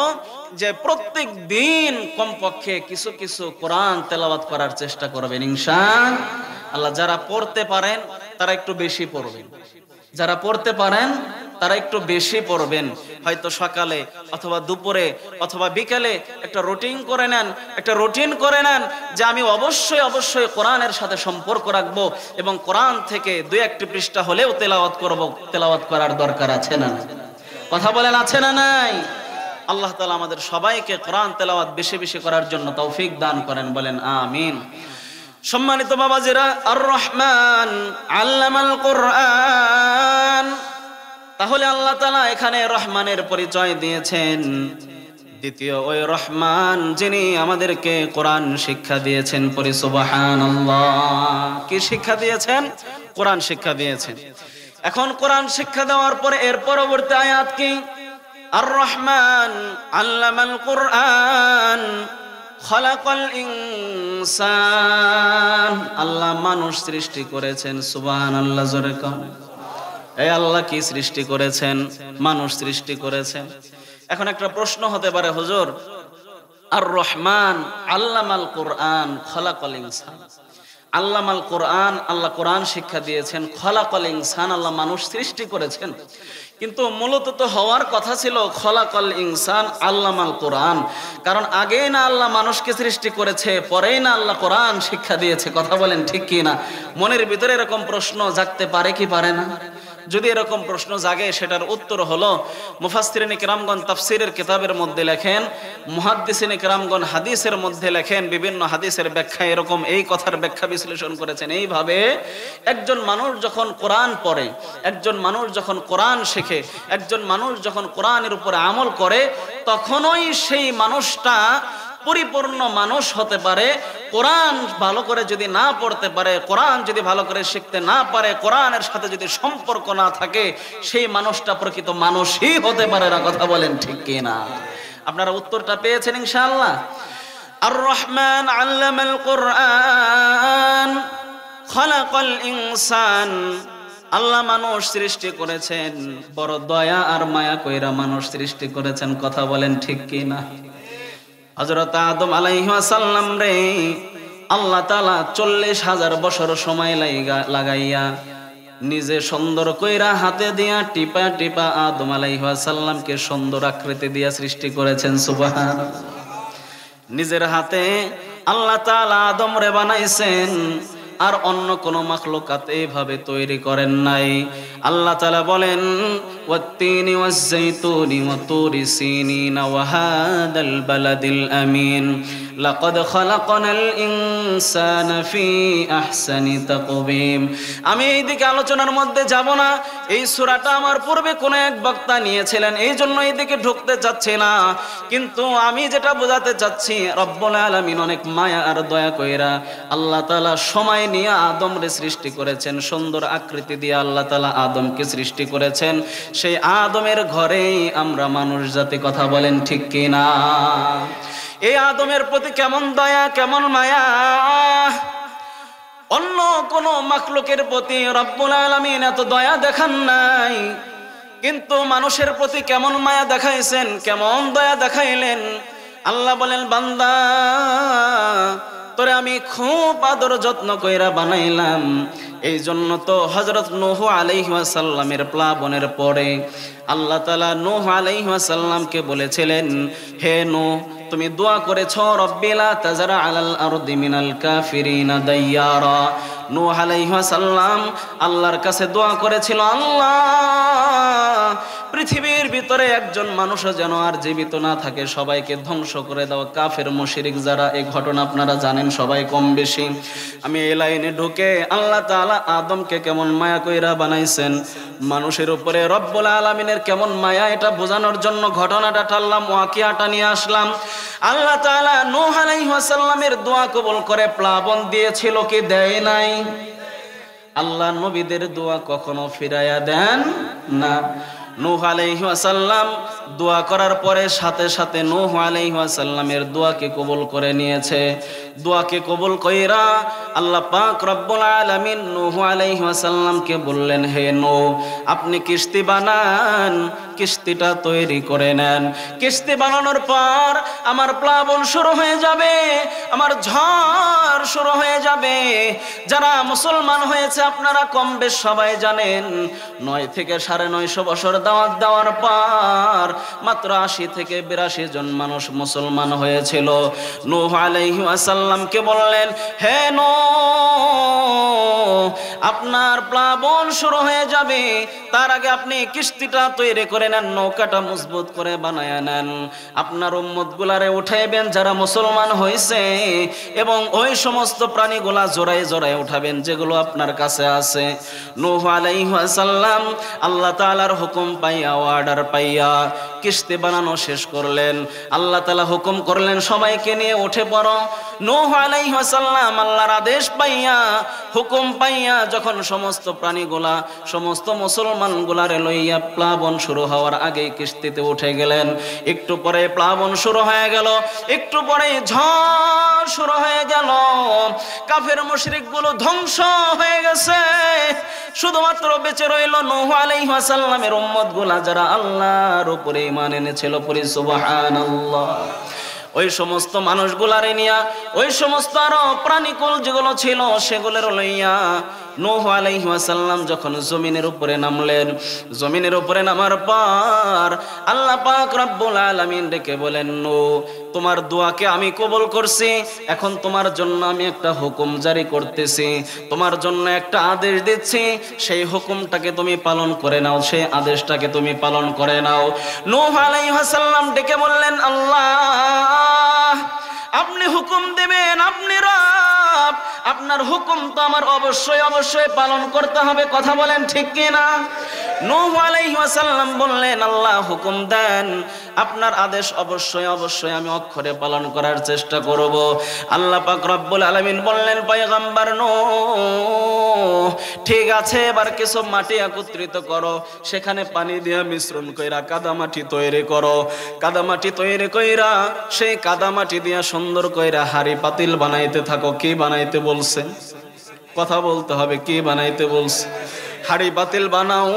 যে প্রত্যেক দিন কমপক্ষে কিছু কিছু কোরআন তেলাওয়াত করার চেষ্টা করবেন ইনশাআল্লাহ। যারা পড়তে পারেন তারা একটু বেশি পড়বেন, যারা পড়তে পারেন তারা একটু বেশি পড়বেন। হয়তো সকালে অথবা দুপুরে অথবা বিকেলে একটা রুটিন করে নেন যে আমি অবশ্যই অবশ্যই কোরআনের সাথে সম্পর্ক রাখবো এবং কোরআন থেকে দুই একটি পৃষ্ঠা হলেও তেলাওয়াত করব। তেলাওয়াত করার দরকার আছে না? কথা বলেন আছে না নাই? আল্লাহ তাআলা আমাদের সবাইকে কোরআন তেলাওয়াত বেশি বেশি করার জন্য তৌফিক দান করেন, বলেন আমিন। সম্মানিত বাবাজিরা, আর রহমান আল্লামাল কোরআন। তাহলে আল্লাহ তাআলা এখানে রহমানের পরিচয় দিয়েছেন, দ্বিতীয় ওই রহমান যিনি আমাদেরকে কোরআন শিক্ষা দিয়েছেন, পড়ি সুবহানাল্লাহ। কি শিক্ষা দিয়েছেন? কোরআন শিক্ষা দিয়েছেন। এখন কোরআন শিক্ষা দেওয়ার পরে এর পরবর্তী আয়াত কি? আর রহমান আল্লামাল কোরআন খলাকাল ইনসান। আল্লাহ মানুষ সৃষ্টি করেছেন। সুবহানাল্লাহ, জোরে কোন। এই আল্লাহ কি সৃষ্টি করেছেন? মানুষ সৃষ্টি করেছেন। এখন একটা প্রশ্ন হতে পারে, হুজুর আর রহমান আল্লামাল কোরআন খলাকাল ইনসান, আল্লামাল কোরআন, আল্লাহ কোরআন শিক্ষা দিয়েছেন, খলাকাল ইনসান, আল্লাহ মানুষ সৃষ্টি করেছেন। কিন্তু মূলত তো হওয়ার কথা ছিল খলাকাল ইনসান আল্লামাল কোরআন। কারণ আগেই না আল্লাহ মানুষকে সৃষ্টি করেছে, পরেই না আল্লাহ কোরআন শিক্ষা দিয়েছে। কথা বলেন ঠিক কি না? মনের ভিতরে এরকম প্রশ্ন জাগতে পারে কি পারে না? যদি এরকম প্রশ্ন জাগে, সেটার উত্তর হলো মুফাসসিরিনে কিরামগণ তাফসীরের কিতাবের মধ্যে লেখেন, মুহাদ্দিসিনে কিরামগণ হাদিসের মধ্যে লেখেন, বিভিন্ন হাদিসের ব্যাখ্যা এরকম এই কথার ব্যাখ্যা বিশ্লেষণ করেছেন এইভাবে, একজন মানুষ যখন কোরআন পড়ে, একজন মানুষ যখন কোরআন শেখে, একজন মানুষ যখন কোরআনের উপরে আমল করে, তখনই সেই মানুষটা পরিপূর্ণ মানুষ হতে পারে। কোরআন ভালো করে যদি না পড়তে পারে, কোরআন যদি ভালো করে শিখতে না পারে, কোরআনের সাথে যদি সম্পর্ক না থাকে, সেই মানুষটা প্রকৃত মানুষই হতে পারে না। কথা বলেন ঠিক কি না? আপনারা উত্তরটা পেয়েছেন ইনশাআল্লাহ। আর রহমান আল্লামাল কোরআন খলাকাল ইনসান, আল্লাহ মানুষ সৃষ্টি করেছেন, বড় দয়া আর মায়া কইরা মানুষ সৃষ্টি করেছেন। কথা বলেন ঠিক কি না? হযরত আদম আলাইহিস সালাম রে আল্লাহ তাআলা 40,000 বছর সময় লাগাইয়া নিজে সুন্দর কইরা হাতে দিয়া টিপা টিপা আদম আলাইহিস সালামকে সুন্দর আকৃতি দিয়া সৃষ্টি করেছেন। সুবহানাল্লাহ। নিজের হাতে আল্লাহ তাআলা আদম রে বানাইছেন, আর অন্য কোন মাখলুকাত এইভাবে তৈরি করেন নাই। আল্লাহ তাআলা বলেন, ওয়াত-তিনি ওয়াজ-যাইতুনি ওয়া তুরি সিনিনা ওয়া হাদাল বালাদিল আমিন লাকাদ খালাকনাল ইনসানা ফি আহসানি তাকওয়িম। আমি এইদিকে আলোচনার মধ্যে যাব না। এই সূরাটা আমার পূর্বে কোন এক বক্তা নিয়েছিলেন, এই জন্য এইদিকে ঢুকতে চাচ্ছি না। কিন্তু আমি যেটা বোঝাতে চাচ্ছি, রব্বুল আলামিন অনেক মায়া আর দয়া কইরা আল্লাহ তাআলা সময় নিয়ে আদমরে সৃষ্টি করেছেন, সুন্দর আকৃতি দিয়ে আল্লাহ তাআলা আদমকে সৃষ্টি করেছেন। সেই আদমের ঘরেই আমরা মানুষ জাতি। কথা বলেন ঠিক কি না? এই আদমের প্রতি কেমন দয়া, কেমন মায়া! অন্য কোন মাখলুকের প্রতি রব্বুল আলামিন এত দয়া দেখান নাই, কিন্তু মানুষের প্রতি কেমন মায়া দেখাইছেন, কেমন দয়া দেখাইলেন। আল্লাহ বলেন, বান্দা তোরে আমি খুব আদর যত্ন কইরা বানাইলাম। এই জন্য তো হযরত নূহ আলাইহিস সালামের প্লাবনের পরে আল্লাহ তাআলা নূহ আলাইহিস সালামকে বলেছিলেন, হে নূহ, তুমি দোয়া করেছো রব্বি লা তাযরা আলাল আরদি মিনাল কাফিরিনা দাইয়ারা। নূহ আলাইহিস সালাম আল্লাহর কাছে দোয়া করেছিল, আল্লাহ পৃথিবীর ভিতরে একজন মানুষও যেন আর জীবিত না থাকে, সবাইকে ধ্বংস করে দাও। কাফের মুশরিক যারা, এই ঘটনা আপনারা জানেন সবাই কম বেশি। আমি এই লাইনে ঢুকে আল্লাহ তাআলা আদমকে কেমন মায়া কইরা বানাইছেন, মানুষের উপরে রব্বুল আলামিনের কেমন মায়া, এটা বোঝানোর জন্য ঘটনাটা টানলাম, ওয়াকিয়াটা নিয়ে আসলাম। আল্লাহ তাআলা নূহ আলাইহিস সালামের দোয়া কবুল করে প্লাবন দিয়েছিল কি দেয় নাই? আল্লাহ নবীদের দোয়া কখনো ফিরাইয়া দেন না। নূহ আলাইহিস সালাম দোয়া করার পরে সাথে সাথে নূহ আলাইহিস সালামের দোয়াকে কবুল করে নিয়েছে। দোয়াকে কবুল কইরা আল্লাহ পাক রব্বুল আলামিন নূহ আলাইহিস সালামকে বললেন, হে নূহ, আপনি কিস্তি বানান, কিস্তিটা তৈরি করে নেন। কিস্তি বানানোর পর আমার প্লাবন শুরু হয়ে যাবে, আমার ঝড় শুরু হয়ে যাবে। যারা মুসলমান হয়েছে আপনারা কম বেশ সবাই জানেন, 9 থেকে 950 বছর দাওয়াত দেওয়ার পর মাত্র 80 থেকে 82 জন মানুষ মুসলমান হয়েছিল। নূহ আলাইহিস সালামকে বললেন, হে নূহ, আপনার প্লাবন শুরু হয়ে যাবে, তার আগে আপনি কিস্তিটা তৈরি করে নেন, নৌকাটা মজবুত করে বানায়া নেন, আপনার উম্মতগুলারে উঠাইবেন যারা মুসলমান হয়েছে, এবং ওই সমস্ত প্রাণীগুলা জোড়ায় জোড়ায় উঠাবেন যেগুলো আপনার কাছে আছে। নূহ আলাইহিস সালাম আল্লাহ তাআলার হুকুম পাইয়া, অর্ডার পাইয়া কিস্তি বানানো শেষ করলেন। আল্লাহ তাআলা হুকুম করলেন সবাইকে নিয়ে উঠে পড়ো। নূহ আলাইহিস সালাম আল্লাহর আদেশ পাইয়া, হুকুম পাইয়া যখন সমস্ত প্রাণীগুলা, সমস্ত মুসলমানগুলারে লইয়া প্লাবন শুরু হওয়ার আগেই কিস্তিতে উঠে গেলেন। একটু পরে প্লাবন শুরু হয়ে গেল, একটু পরে ঝড় শুরু হয়ে গেল। কাফের মুশরিকগুলো ধ্বংস হয়ে গেছে, শুধুমাত্র বেঁচে রইল নূহ আলাইহিস সালামের উম্মতগুলা, যারা আল্লাহর উপরে ঈমান এনেছিল। পড়ি সুবহানাল্লাহ। ওই সমস্ত মানুষগুলারে নিয়া, ওই সমস্ত আরো প্রাণীকুল যেগুলো ছিল সেগুলোর লইয়া নূহ আলাইহিস সালাম যখন জমিনের উপরে নামলেন, জমিনের উপরে নামার পর আল্লাহ পাক রব্বুল আলামিন ডেকে বলেন, নূহ তোমার দোয়াকে আমি কবুল করছি, এখন তোমার জন্য আমি একটা হুকুম জারি করতেছি, তোমার জন্য একটা আদেশ দিচ্ছি, সেই হুকুমটাকে তুমি পালন করে নাও, সেই আদেশটাকে তুমি পালন করে নাও। নূহ আলাইহিস সালাম ডেকে বললেন, আল্লাহ আপনি হুকুম দেবেন, আপনি রব, আপনার হুকুম তো আমার অবশ্যই অবশ্যই পালন করতে হবে। কথা বলেন ঠিক কিনা? নূহ আলাইহিস সালাম বললেন, আল্লাহ হুকুম দেন, আপনার আদেশ অবশ্যই অবশ্যই আমি অক্ষরে পালন করার চেষ্টা করব। আল্লাহ পাক রব্বুল আলামিন বললেন, পয়গম্বর নূহ ঠিক আছে, এবার কিছু মাটি একত্রিত করো, সেখানে পানি দিয়ে মিশ্রণ কইরা কাদামাটি তৈরি করো, কাদামাটি তৈরি কইরা সেই কাদামাটি দিয়ে সুন্দর কইরা হাড়ি পাতিল বানাইতে থাকো। কি বানাইতে বলছে? কথা বলতে হবে, কি বানাইতে বলছে? হাড়ি পাতিল বানাও,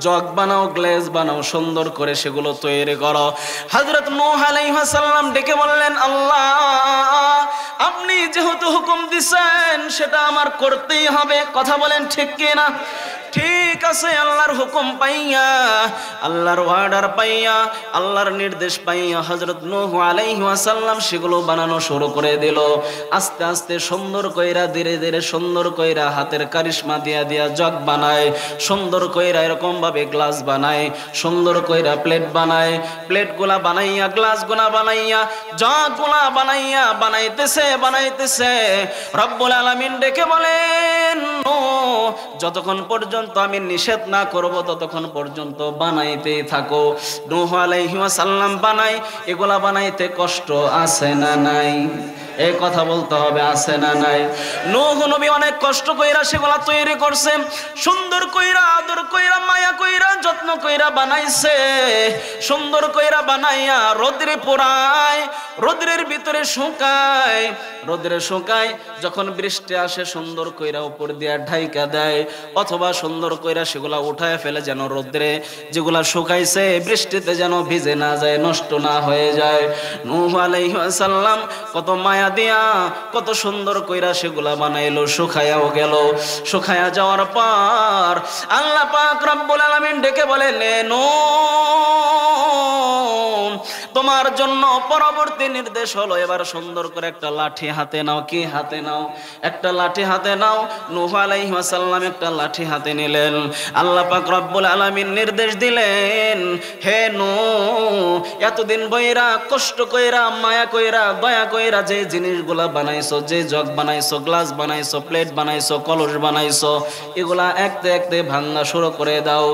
জগ বানাও, গ্লাস বানাও, সুন্দর করে সেগুলো তৈরি করো। হযরত নূহ আলাইহিস সালাম ডেকে বললেন, আল্লাহ আপনি যেহেতু হুকুম দিছেন সেটা আমার করতেই হবে। কথা বলেন ঠিক কিনা? ঠিক আছে। আল্লাহর হুকুম পাইয়া, আল্লাহর অর্ডার পাইয়া, আল্লাহর নির্দেশ পাইয়া হযরত নূহ আলাইহিস সালাম সেগুলো বানানো শুরু করে দিল। আস্তে আস্তে সুন্দর কইরা, ধীরে ধীরে সুন্দর কইরা হাতের কারিশমা দিয়া দিয়া জগ বানায়, সুন্দর কইরা এরকম ভাবে গ্লাস বানায়, সুন্দর কইরা প্লেট বানায়, প্লেটগুলা বানাইয়া, গ্লাসগুলা বানাইয়া, জগগুলা বানাইয়া বানাইতেছে বানাইতেছে। রব্বুল আলামিন ডেকে বলেন, নূহ যতক্ষণ পর্যন্ত আমি নিষেধ না করব ততক্ষণ পর্যন্ত বানাইতেই থাকো। নূহ আলাইহিস সালাম বানাই, এগুলা বানাইতে কষ্ট আছে না নাই? এই কথা বলতে হবে, আছে না নাই? নূহ নবী অনেক কষ্ট কইরা সেগুলা তৈরি করছে, সুন্দর কইরা, আদর কইরা, মায়া কইরা, যত্ন কইরা বানাইছে। সুন্দর কইরা বানাইয়া রোদ্রে পোড়ায়, রোদ্রের ভিতরে শুকায়, রোদ্রে শুকায়, যখন বৃষ্টি আসে সুন্দর কইরা উপর দিয়া ঢাইকা দেয়, অথবা সুন্দর কইরা সেগুলা উঠায় ফেলে যেন রোদ্রে যেগুলা শুকাইছে বৃষ্টিতে যেন ভিজে না যায়, নষ্ট না হয়ে যায়। নূহ আলাইহিস সালাম কত মায়া দিয়া, কত সুন্দর কইরা সেগুলা বানাইলো, শুকায়াও গেল। শুকায়া যাওয়ার পর আল্লাহ পাক রব্বুল আলামিন ডেকে বলেন, নূহ তোমার জন্য পরবর্তী নির্দেশ হলো, এবার সুন্দর করে একটা লাঠি হাতে নাও। কি হাতে নাও? একটা লাঠি হাতে নাও। নূহ আলাইহিস সালাম একটা লাঠি হাতে নিলেন। আল্লাহ পাক রব্বুল আলামিন নির্দেশ দিলেন, হে নূহ এতদিন বইরা, কষ্ট কইরা, মায়া কইরা, দয়া কইরা যে জিনিসগুলা বানাইছো, যে জগ বানাইছো, গ্লাস বানাইছো, প্লেট বানাইছো, কলস বানাইছো, এগুলা একতে একতে ভাঙা শুরু করে দাও।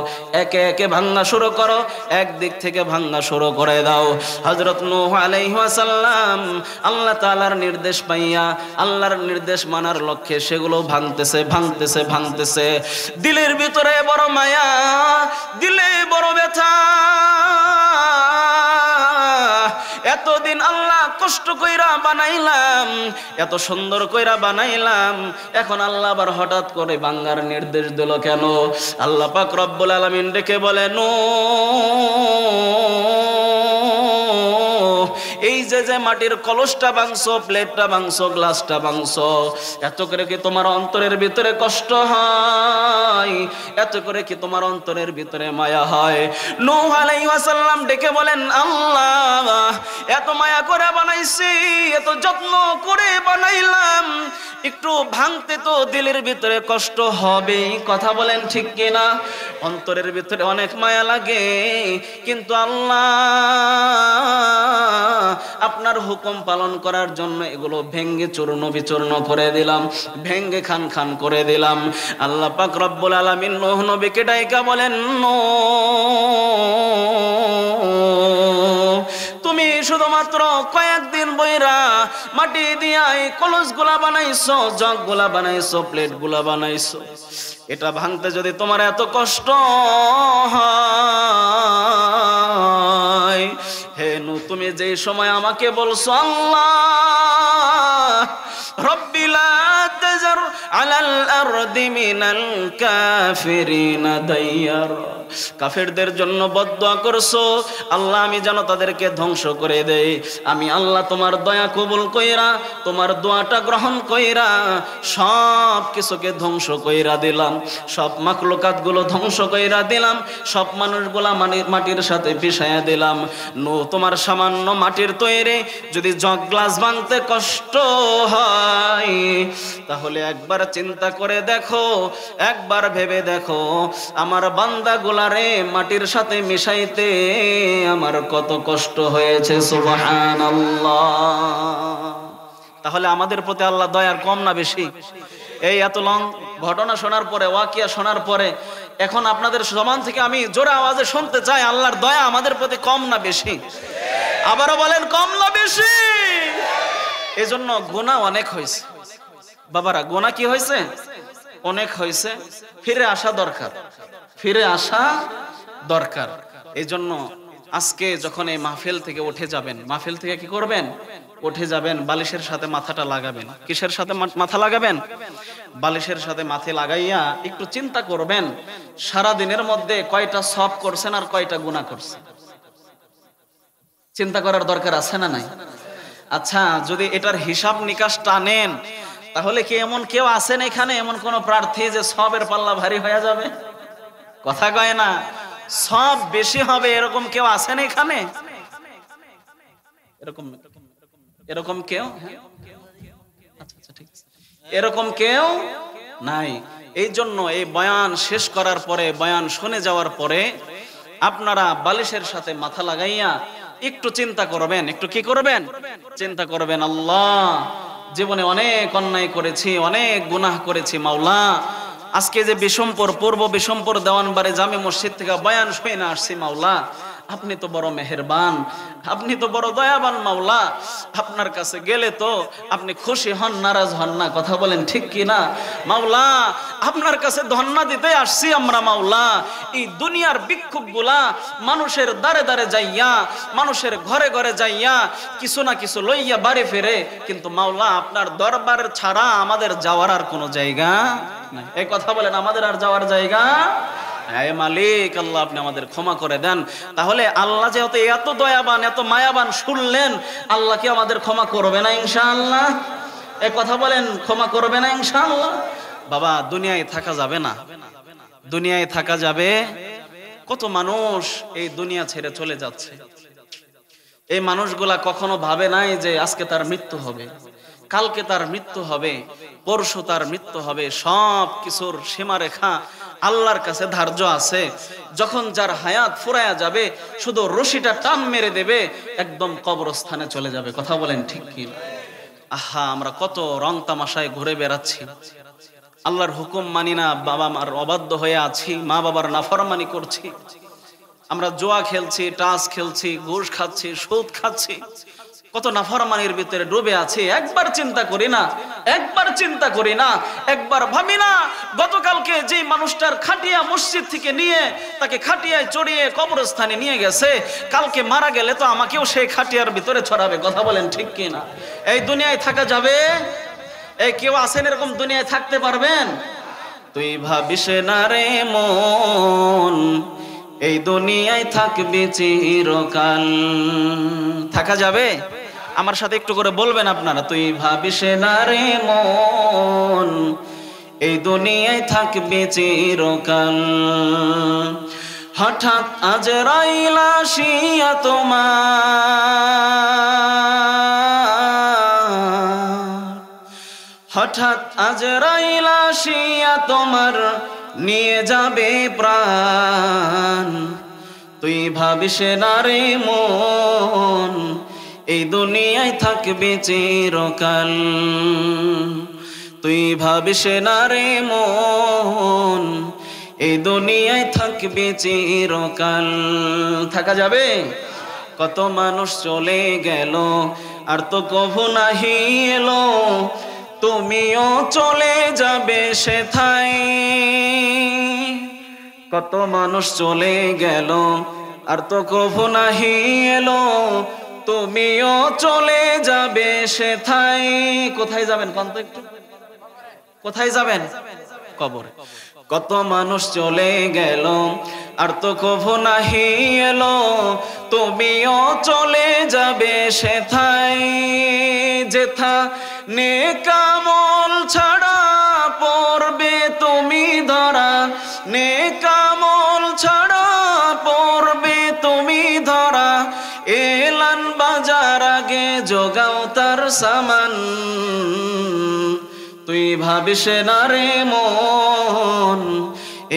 একে একে ভাঙা শুরু করো, একদিক থেকে ভাঙা শুরু করে দাও। হযরত নূহ আলাইহিস সালাম আল্লাহ তাআলার নির্দেশ পাইয়া, আল্লাহর নির্দেশ মানার লক্ষ্যে সেগুলো ভাঙতেছে ভাঙতেছে ভাঙতেছে। দিলের ভিতরে বড় মায়া, দিলে বড় ব্যথা। এতদিন আল্লাহ কষ্ট কইরা বানাইলাম, এত সুন্দর কইরা বানাইলাম, এখন আল্লাহ আবার হঠাৎ করে ভাঙার নির্দেশ দিল কেন? আল্লাহ পাক রব্বুল আলামিন ডেকে বলে, নূহ এই যে মাটির কলসটা ভাঙছো, প্লেটটা ভাঙছো, গ্লাসটা ভাঙছো, এত করে কি তোমার অন্তরের ভিতরে কষ্ট হয়? এত করে কি তোমার অন্তরের ভিতরে মায়া হয়? নূহ আলাইহিস সালাম ডেকে বলেন, আল্লাহ এত মায়া করে বানাইছি, এত যত্ন করে বানাইলাম, একটু ভাঙতে তো দিলের ভিতরে কষ্ট হবে। কথা বলেন ঠিক কিনা? অন্তরের ভিতরে অনেক মায়া লাগে, কিন্তু আল্লাহ আপনার হুকুম পালন করার জন্য এগুলো ভেঙ্গে চূর্ণ বিচূর্ণ করে দিলাম, ভেঙ্গে খান খান করে দিলাম। আল্লাহ পাক রব্বুল আলামিন নূহ নবীকে ডাইকা বলেন, নূহ তুমি শুধুমাত্র কয়েকদিন বইরা মাটি দিয়া এই কলসগুলা বানাইছো, জগগুলা বানাইছো, প্লেটগুলা বানাইছো। এটা ভাঙতে যদি তোমার এত কষ্ট হয়, হে নূহ, তুমি যেই সময় আমাকে বলছো আল্লাহ রব্বি লা তাযার আলাল আরদি মিনাল কাফিরিনা দাইয়ারা, কাফেরদের জন্য বদদুয়া করছো আল্লাহ আমি যেন তাদেরকে ধ্বংস করে দেই। আমি আল্লাহ তোমার দয়া কবুল কইরা, তোমার দোয়াটা গ্রহণ কইরা সব কিছুকে ধ্বংস কইরা দিলাম, সব মাখলুকাতগুলো ধ্বংস কইরা দিলাম, সব মানুষগুলা মাটির সাথে পিষাইয়া দিলাম। নূহ, তোমার সামান্য মাটির তৈরি যদি জগ গ্লাস ভাঙতে কষ্ট হয়, তাহলে একবার চিন্তা করে দেখো, একবার ভেবে দেখো, আমার বান্দাগুলারে মাটির সাথে মিশাইতে আমার কত কষ্ট হয়েছে। সুবহানাল্লাহ। তাহলে আমাদের প্রতি আল্লাহ দয়ার কম না বেশি? এই এত লং ঘটনা শোনার পরে, ওয়াকিয়া শোনার পরে, এখন আপনাদের জবান থেকে আমি জোরে আওয়াজে শুনতে চাই, আল্লাহর দয়া আমাদের প্রতি কম না বেশি? আবারও বলেন, কম না বেশি? এজন্য গুনাহ অনেক হয়েছে বাবারা, গুনাহ কি হয়েছে? অনেক হয়েছে। ফিরে আসা দরকার, ফিরে আসা দরকার। এই জন্য আজকে যখন এই মাহফিল থেকে উঠে যাবেন, মাহফিল থেকে কি করবেন? উঠে যাবেন, বালিশের সাথে মাথাটা লাগাবেন। কিসের সাথে মাথা লাগাবেন? বালিশের সাথে মাথা লাগাইয়া একটু চিন্তা করবেন সারা দিনের মধ্যে কয়টা সওয়াব করছেন আর কয়টা গুনাহ করছেন। চিন্তা করার দরকার আছে না নাই? আচ্ছা, যদি এটার হিসাব নিকাশ টানেন, তাহলে কি এমন কেউ আছেন এখানে, এমন কোন প্রার্থী যে সবের পাল্লা ভারী হয়ে যাবে? কথা কয় না, সব বেশি হবে এরকম কেউ আছেন এখানে? এরকম কেউ? আচ্ছা, ঠিক আছে, এরকম কেউ নাই। এই জন্য এই বয়ান শেষ করার পরে, বয়ান শুনে যাওয়ার পরে আপনারা বালিশের সাথে মাথা লাগাইয়া একটু চিন্তা করবেন। একটু কি করবেন? চিন্তা করবেন, আল্লাহ জীবনে অনেক অন্যায় করেছি, অনেক গুনাহ করেছি মাওলা। আজকে যে বিশম্পর, পূর্ব বিশম্পর দেওয়ানবাড়ি জামে মসজিদ থেকে বয়ান শুনে না আসছি মাওলা, আপনি তো বড় মেহেরবান, আপনি তো বড় দয়াবান মাওলা। আপনার কাছে গেলে তো আপনি খুশি হন, নারাজ হন না। কথা বলেন ঠিক কি না? মাওলা, আপনার কাছে ধন্না দিতে আসছি আমরা মাওলা। এই দুনিয়ার বিক্ষোভগুলা মানুষের দ্বারে দ্বারে যাইয়া, মানুষের ঘরে ঘরে যাইয়া কিছু না কিছু লইয়া বাড়ি ফেরে, কিন্তু মাওলা আপনার দরবার ছাড়া আমাদের যাওয়ার আর কোনো জায়গা নাই। এই কথা বলেন, আমাদের আর যাওয়ার জায়গা? হে মালিক, আল্লাহ আপনি আমাদের ক্ষমা করে দেন। তাহলে আল্লাহ যেহেতু এত দয়াবান, এত মায়াবান, শুনলেন, আল্লাহ কি আমাদের ক্ষমা করবে না ইনশাআল্লাহ? এই কথা বলেন, ক্ষমা করবে না ইনশাআল্লাহ? বাবা, দুনিয়ায় থাকা যাবে না, দুনিয়ায় থাকা যাবে। কত মানুষ এই দুনিয়া ছেড়ে চলে যাচ্ছে। এই মানুষগুলা কখনো ভাবে নাই যে আজকে তার মৃত্যু হবে, কালকে তার মৃত্যু হবে, পরশু তার মৃত্যু হবে। সব কিছুর সীমারেখা আল্লাহর কাছে ধার্য আছে। যখন যার হায়াত ফুরায়া যাবে, শুধু রশিটা টান মেরে দেবে, একদম কবরস্থানে চলে যাবে। কথা বলেন ঠিক কি? আহা, আমরা কত রং তামাশায় ঘুরে বেড়াচ্ছি, আল্লাহর হুকুম মানি না, বাবা মার অবাধ্য হয়ে আছি, মা বাবার নাফরমানি করছি, আমরা জুয়া খেলছি, টাস খেলছি, ঘুষ খাচ্ছি, সুদ খাচ্ছি, কত নাফরমানির ভিতরে ডুবে আছে। একবার চিন্তা করি না, একবার চিন্তা করি না, একবার ভাবি না গতকালকে যে মানুষটার খাটিয়া মসজিদ থেকে নিয়ে তাকে খাটিয়ায় চড়িয়ে কবরস্থানে নিয়ে গেছে, কালকে মারা গেলে তো আমাকেও সেই খাটিয়ার ভিতরে ছড়াবে। কথা বলেন ঠিক কি না? এই দুনিয়ায় থাকা যাবে? এই কেউ আছেন এরকম দুনিয়ায় থাকতে পারবেন? তুই ভাবিস না রে মন, এই দুনিয়ায় থাকবি চিরকাল। থাকা যাবে? আমার সাথে একটু করে বলবেন আপনারা, তুই ভাবিস না রে মন, এই দুনিয়ায় থাকবি চিরকাল। হঠাৎ আজরাইল আসিয়া তোমার, হঠাৎ আজরাইল আসিয়া তোমার নিয়ে যাবে প্রাণ। তুই ভাবিস না রে মন, এই দুনিয়ায় থাকবি চিরকাল। তুই ভাবিস না রে মন, এই দুনিয়ায় থাকবি চিরকাল। থাকা যাবে? কত মানুষ চলে গেল আর তো কভু নাহি এলো, তুমিও চলে যাবে সেথায়। কত মানুষ চলে গেল আর তো কভু নাহি এলো, তুমিও চলে যাবে সেথায়। কোথায় যাবেন কোন তো একটু, কোথায় যাবেন? কবরে। কত মানুষ চলে গেল আর তো কভু নাহি এলো, তুমিও চলে যাবে সেথায়। যেথা নেকামল ছাড়া পড়বে তুমি ধরা, নেকামল ছাড়া পড়বে তুমি ধরা। এলান বাজার আগে জোগাও তার সামান, তুই ভাবিস না রে মন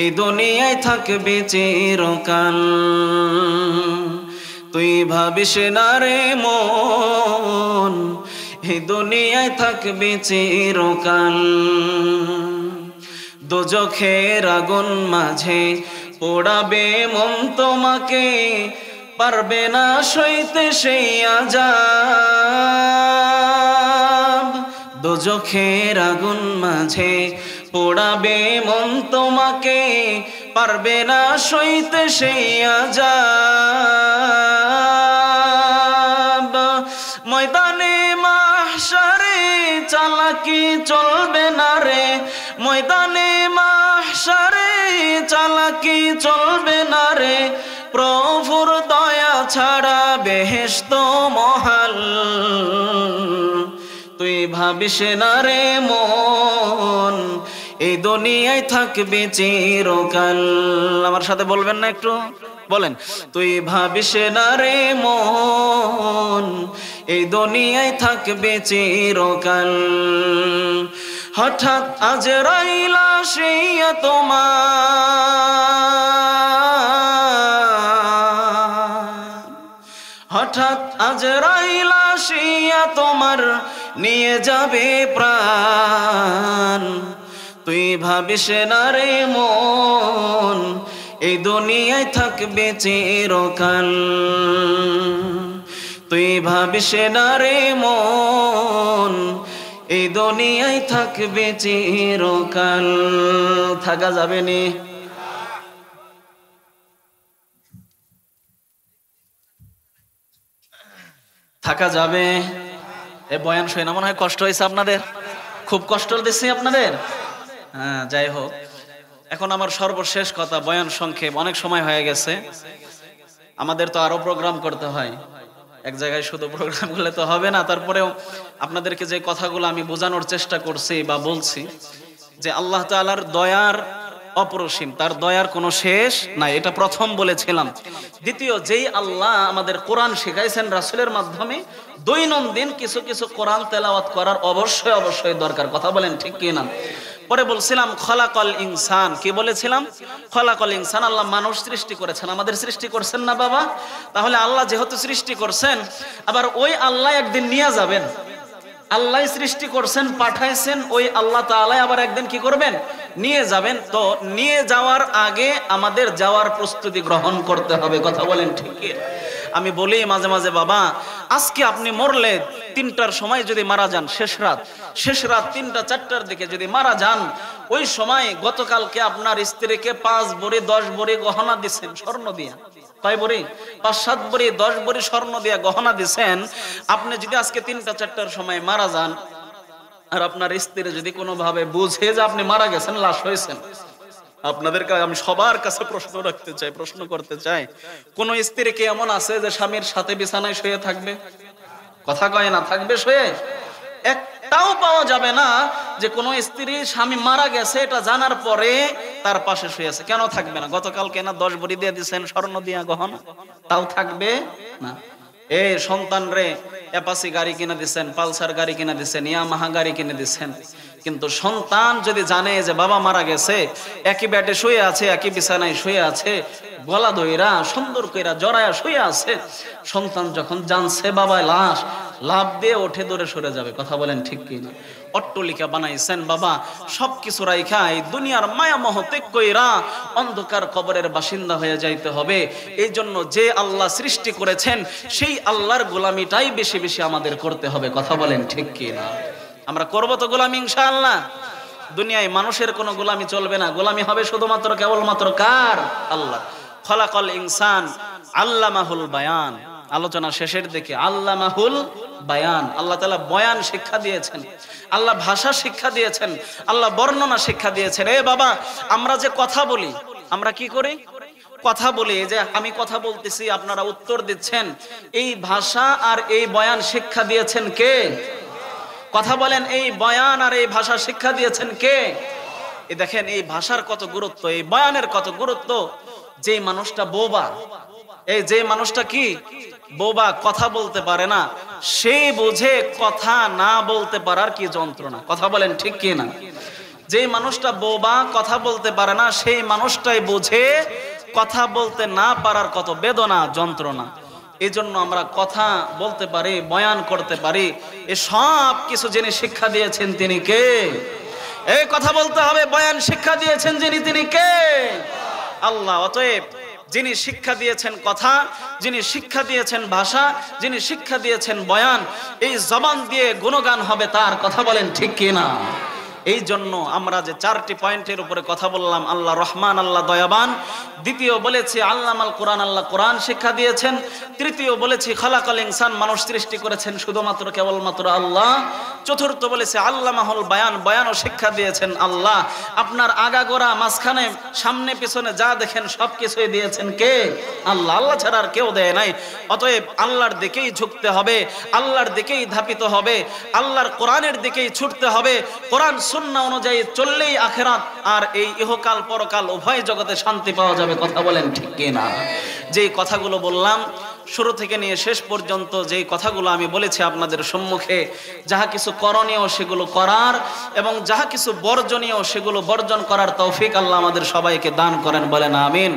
এই দুনিয়ায় থাকবে চিরকাল। তুই ভাবিস না রে মন এই দুনিয়ায় থাকবে চিরকাল। দোজখের আগুন মাঝে পোড়াবে মন তোমাকে, পারবে না সইতে সেই আযাব। দোজখের আগুন মাঝে পোড়াবে মন তোমাকে, পারবে না সইতে সেই আযাব। ময়দানে মাহশারে চালাকি চলবে না রে, ময়দানে মাহশারে চালাকি চলবে না রে। প্রভুর দয়া ছাড়া বেহেশত মহাল, তুই ভাবিস না রে মন এই দুনিয়ায় থাকবে চিরকাল। আমার সাথে বলবেন না একটু, বলেন। তুই ভাবিস না রে মন এই দুনিয়ায় থাকবে চিরকাল। হঠাৎ আজরাইল আসিয়া তোমার, হঠাৎ আজরাইল আসিয়া তোমার নিয়ে যাবে প্রাণ। তুই ভাবিস না রে মন এই দুনিয়ায় থাকবে চিরকাল। তুই ভাবিস না রে মন এই দুনিয়ায় থাকবে চিরকাল। থাকা যাবে নি? থাকা যাবে? এ বয়ান শুনে না মনে হয় কষ্ট হয়েছে আপনাদের, খুব কষ্ট দিচ্ছি আপনাদের। হ্যাঁ, যাই হোক, এখন আমার সর্বশেষ কথা, বয়ান সংক্ষেপ, অনেক সময় হয়ে গেছে। আমাদের তো আরো প্রোগ্রাম করতে হয়, এক জায়গায় শুধু প্রোগ্রাম করলে তো হবে না। তারপরেও আপনাদেরকে যে কথাগুলো আমি বোঝানোর চেষ্টা করছি বা বলছি, যে আল্লাহ তাআলার দয়ার অপরসীম, তার দয়ার কোনো শেষ নাই, এটা প্রথম বলেছিলাম। দ্বিতীয়, যেই আল্লাহ আমাদের কোরআন শিখাইছেন রাসূলের মাধ্যমে, দৈনন্দিন কিছু কিছু কোরআন তেলাওয়াত করার অবশ্যই অবশ্যই দরকার। কথা বলেন ঠিক কি না? পরে বলছিলাম খলাকল ইনসান, কি বলেছিলাম? খলাকল ইনসান, আল্লাহ মানুষ সৃষ্টি করেছেন, আমাদের সৃষ্টি করছেন না বাবা? তাহলে আল্লাহ যেহেতু সৃষ্টি করছেন, আবার ওই আল্লাহ একদিন নিয়ে যাবেন। আল্লাহ সৃষ্টি করছেন, পাঠাইছেন, ওই আল্লাহ তাআলা আবার একদিন কি করবেন? নিয়ে যাবেন। তো নিয়ে যাওয়ার আগে আমাদের যাওয়ার প্রস্তুতি গ্রহণ করতে হবে। কথা বলেন ঠিক কি? আমি বলি মাঝে মাঝে, বাবা আজকে আপনি মরলে ৩টার সময় যদি মারা যান, শেষ রাত ৩টা ৪টার দিকে যদি মারা যান, ওই সময় গতকালকে আপনার স্ত্রীকে ৫ ভরি ১০ ভরি গহনা দিচ্ছেন স্বর্ণ দিয়া, কয় ভরি? ৫-৭ ভরি ১০ ভরি স্বর্ণ দিয়া গহনা দিচ্ছেন। আপনি যদি আজকে ৩টা ৪টার সময় মারা যান, আর আপনার স্ত্রী যদি কোনোভাবে বুঝে যে আপনি মারা গেছেন, লাশ হয়েছেন, আপনাদের আমি সবার কাছে প্রশ্ন রাখতে চাই, প্রশ্ন করতে চাই, কোন স্ত্রী কি এমন আছে যে স্বামীর সাথে বিছানায় শুয়ে থাকবে? কথা কয় না, থাকবে শুয়ে? একটাও পাওয়া যাবে না যে কোন স্ত্রী স্বামী মারা গেছে এটা জানার পরে তার পাশে শুয়ে আছে। কেন থাকবে না? গতকালকে না 10 ভরি দিয়ে দিচ্ছেন স্বর্ণ দিয়া গহনা, তাও থাকবে না। এ সন্তান রে অ্যাপাসি গাড়ি কিনে দিচ্ছেন, পালসার গাড়ি কিনে দিচ্ছেন, ইয়ামাহা গাড়ি কিনে দিচ্ছেন, কিন্তু সন্তান যদি জানে যে বাবা মারা গেছে, একই বেডে শুয়ে আছে, একই বিছানায় শুয়ে আছে, গলা ধইরা সুন্দর কইরা জড়ায়া শুয়ে আছে, সন্তান যখন জানছে বাবা লাশ, লাভ দিয়ে ওঠে দূরে সরে যাবে। কথা বলেন ঠিক কি না? অট্টলিকা বানাইছেন বাবা, সবকিছু রাইখা এই দুনিয়ার মায়া মোহ ত্যাগ কইরা অন্ধকার কবরের বাসিন্দা হয়ে যাইতে হবে। এই জন্য যে আল্লাহ সৃষ্টি করেছেন সেই আল্লাহর গোলামিটাই বেশি বেশি আমাদের করতে হবে। কথা বলেন ঠিক কি না? আমরা করবো তো গোলামি ইনশাআল্লাহ। দুনিয়ায় মানুষের কোনো গোলামি চলবে না, গোলামি হবে শুধুমাত্র কেবলমাত্র কার? আল্লাহ। খলাকল ইনসান আল্লামাহুল বায়ান, আলোচনা শেষের দিকে আল্লামাহুল বায়ান, আল্লাহ তাআলা বয়ান শিক্ষা দিয়েছেন, আল্লাহ ভাষা শিক্ষা দিয়েছেন, আল্লাহ বর্ণনা শিক্ষা দিয়েছেন। এ বাবা, আমরা যে কথা বলি, আমরা কি করি? কথা বলি, যে আমি কথা বলতেছি আপনারা উত্তর দিচ্ছেন, এই ভাষা আর এই বয়ান শিক্ষা দিয়েছেন কে? কথা বলেন, এই বয়ান আর এই ভাষা শিক্ষা দিয়েছেন কে? এই দেখেন এই ভাষার কত গুরুত্ব, এই বয়ানের কত গুরুত্ব। যে মানুষটা বোবা, এই যে মানুষটা কি বোবা, কথা বলতে পারে না, সে বুঝে কথা না বলতে পারার কি যন্ত্রণা। কথা বলেন ঠিক কি না? যে মানুষটা বোবা, কথা বলতে পারে না, সেই মানুষটাই বুঝে কথা বলতে না পারার কত বেদনা, যন্ত্রণা। এই জন্য আমরা কথা বলতে পারি, বয়ান করতে পারি, এ সব কিছু যিনি শিক্ষা দিয়েছেন তিনি কে? এই কথা বলতে হবে, বয়ান শিক্ষা দিয়েছেন যিনি, তিনি কে? আল্লাহ। অতএব যিনি শিক্ষা দিয়েছেন কথা, যিনি শিক্ষা দিয়েছেন ভাষা, যিনি শিক্ষা দিয়েছেন বয়ান, এই জবান দিয়ে গুণগান হবে তার। কথা বলেন ঠিক কি না? এই জন্য আমরা যে চারটি পয়েন্টের উপরে কথা বললাম, আল্লাহ রহমান, আল্লাহ দয়াবান। দ্বিতীয় বলেছি আল্লামাল কোরআন, আল্লাহ কোরআন শিক্ষা দিয়েছেন। তৃতীয় বলেছি খালাকাল ইনসান, মানুষ সৃষ্টি করেছেন শুধুমাত্র কেবলমাত্র আল্লাহ। চতুর্থ বলেছে আল্লামাহুল বায়ান, বয়ানও শিক্ষা দিয়েছেন আল্লাহ। আপনার আগাগোড়া, মাঝখানে, সামনে পিছনে যা দেখেন সবকিছুই দিয়েছেন কে? আল্লাহ। আল্লাহ ছাড়া আর কেউ দেয় নাই। অতএব আল্লাহর দিকেই ঝুঁকতে হবে, আল্লাহর দিকেই ধাপিত হবে, আল্লাহর কোরআনের দিকেই ছুটতে হবে। কোরআন সুন্নাহ অনুযায়ী চললেই আখিরাত আর এই ইহকাল পরকাল উভয় জগতে শান্তি পাওয়া যাবে। কথা বলেন ঠিক কি না? যেই কথাগুলো বললাম শুরু থেকে নিয়ে শেষ পর্যন্ত, যেই কথাগুলো আমি বলেছি আপনাদের সম্মুখে, যাহা কিছু করণীয় সেগুলো করার এবং যাহা কিছু বর্জনীয় সেগুলো বর্জন করার তৌফিক আল্লাহ আমাদের সবাইকে দান করেন। বলেন আমিন।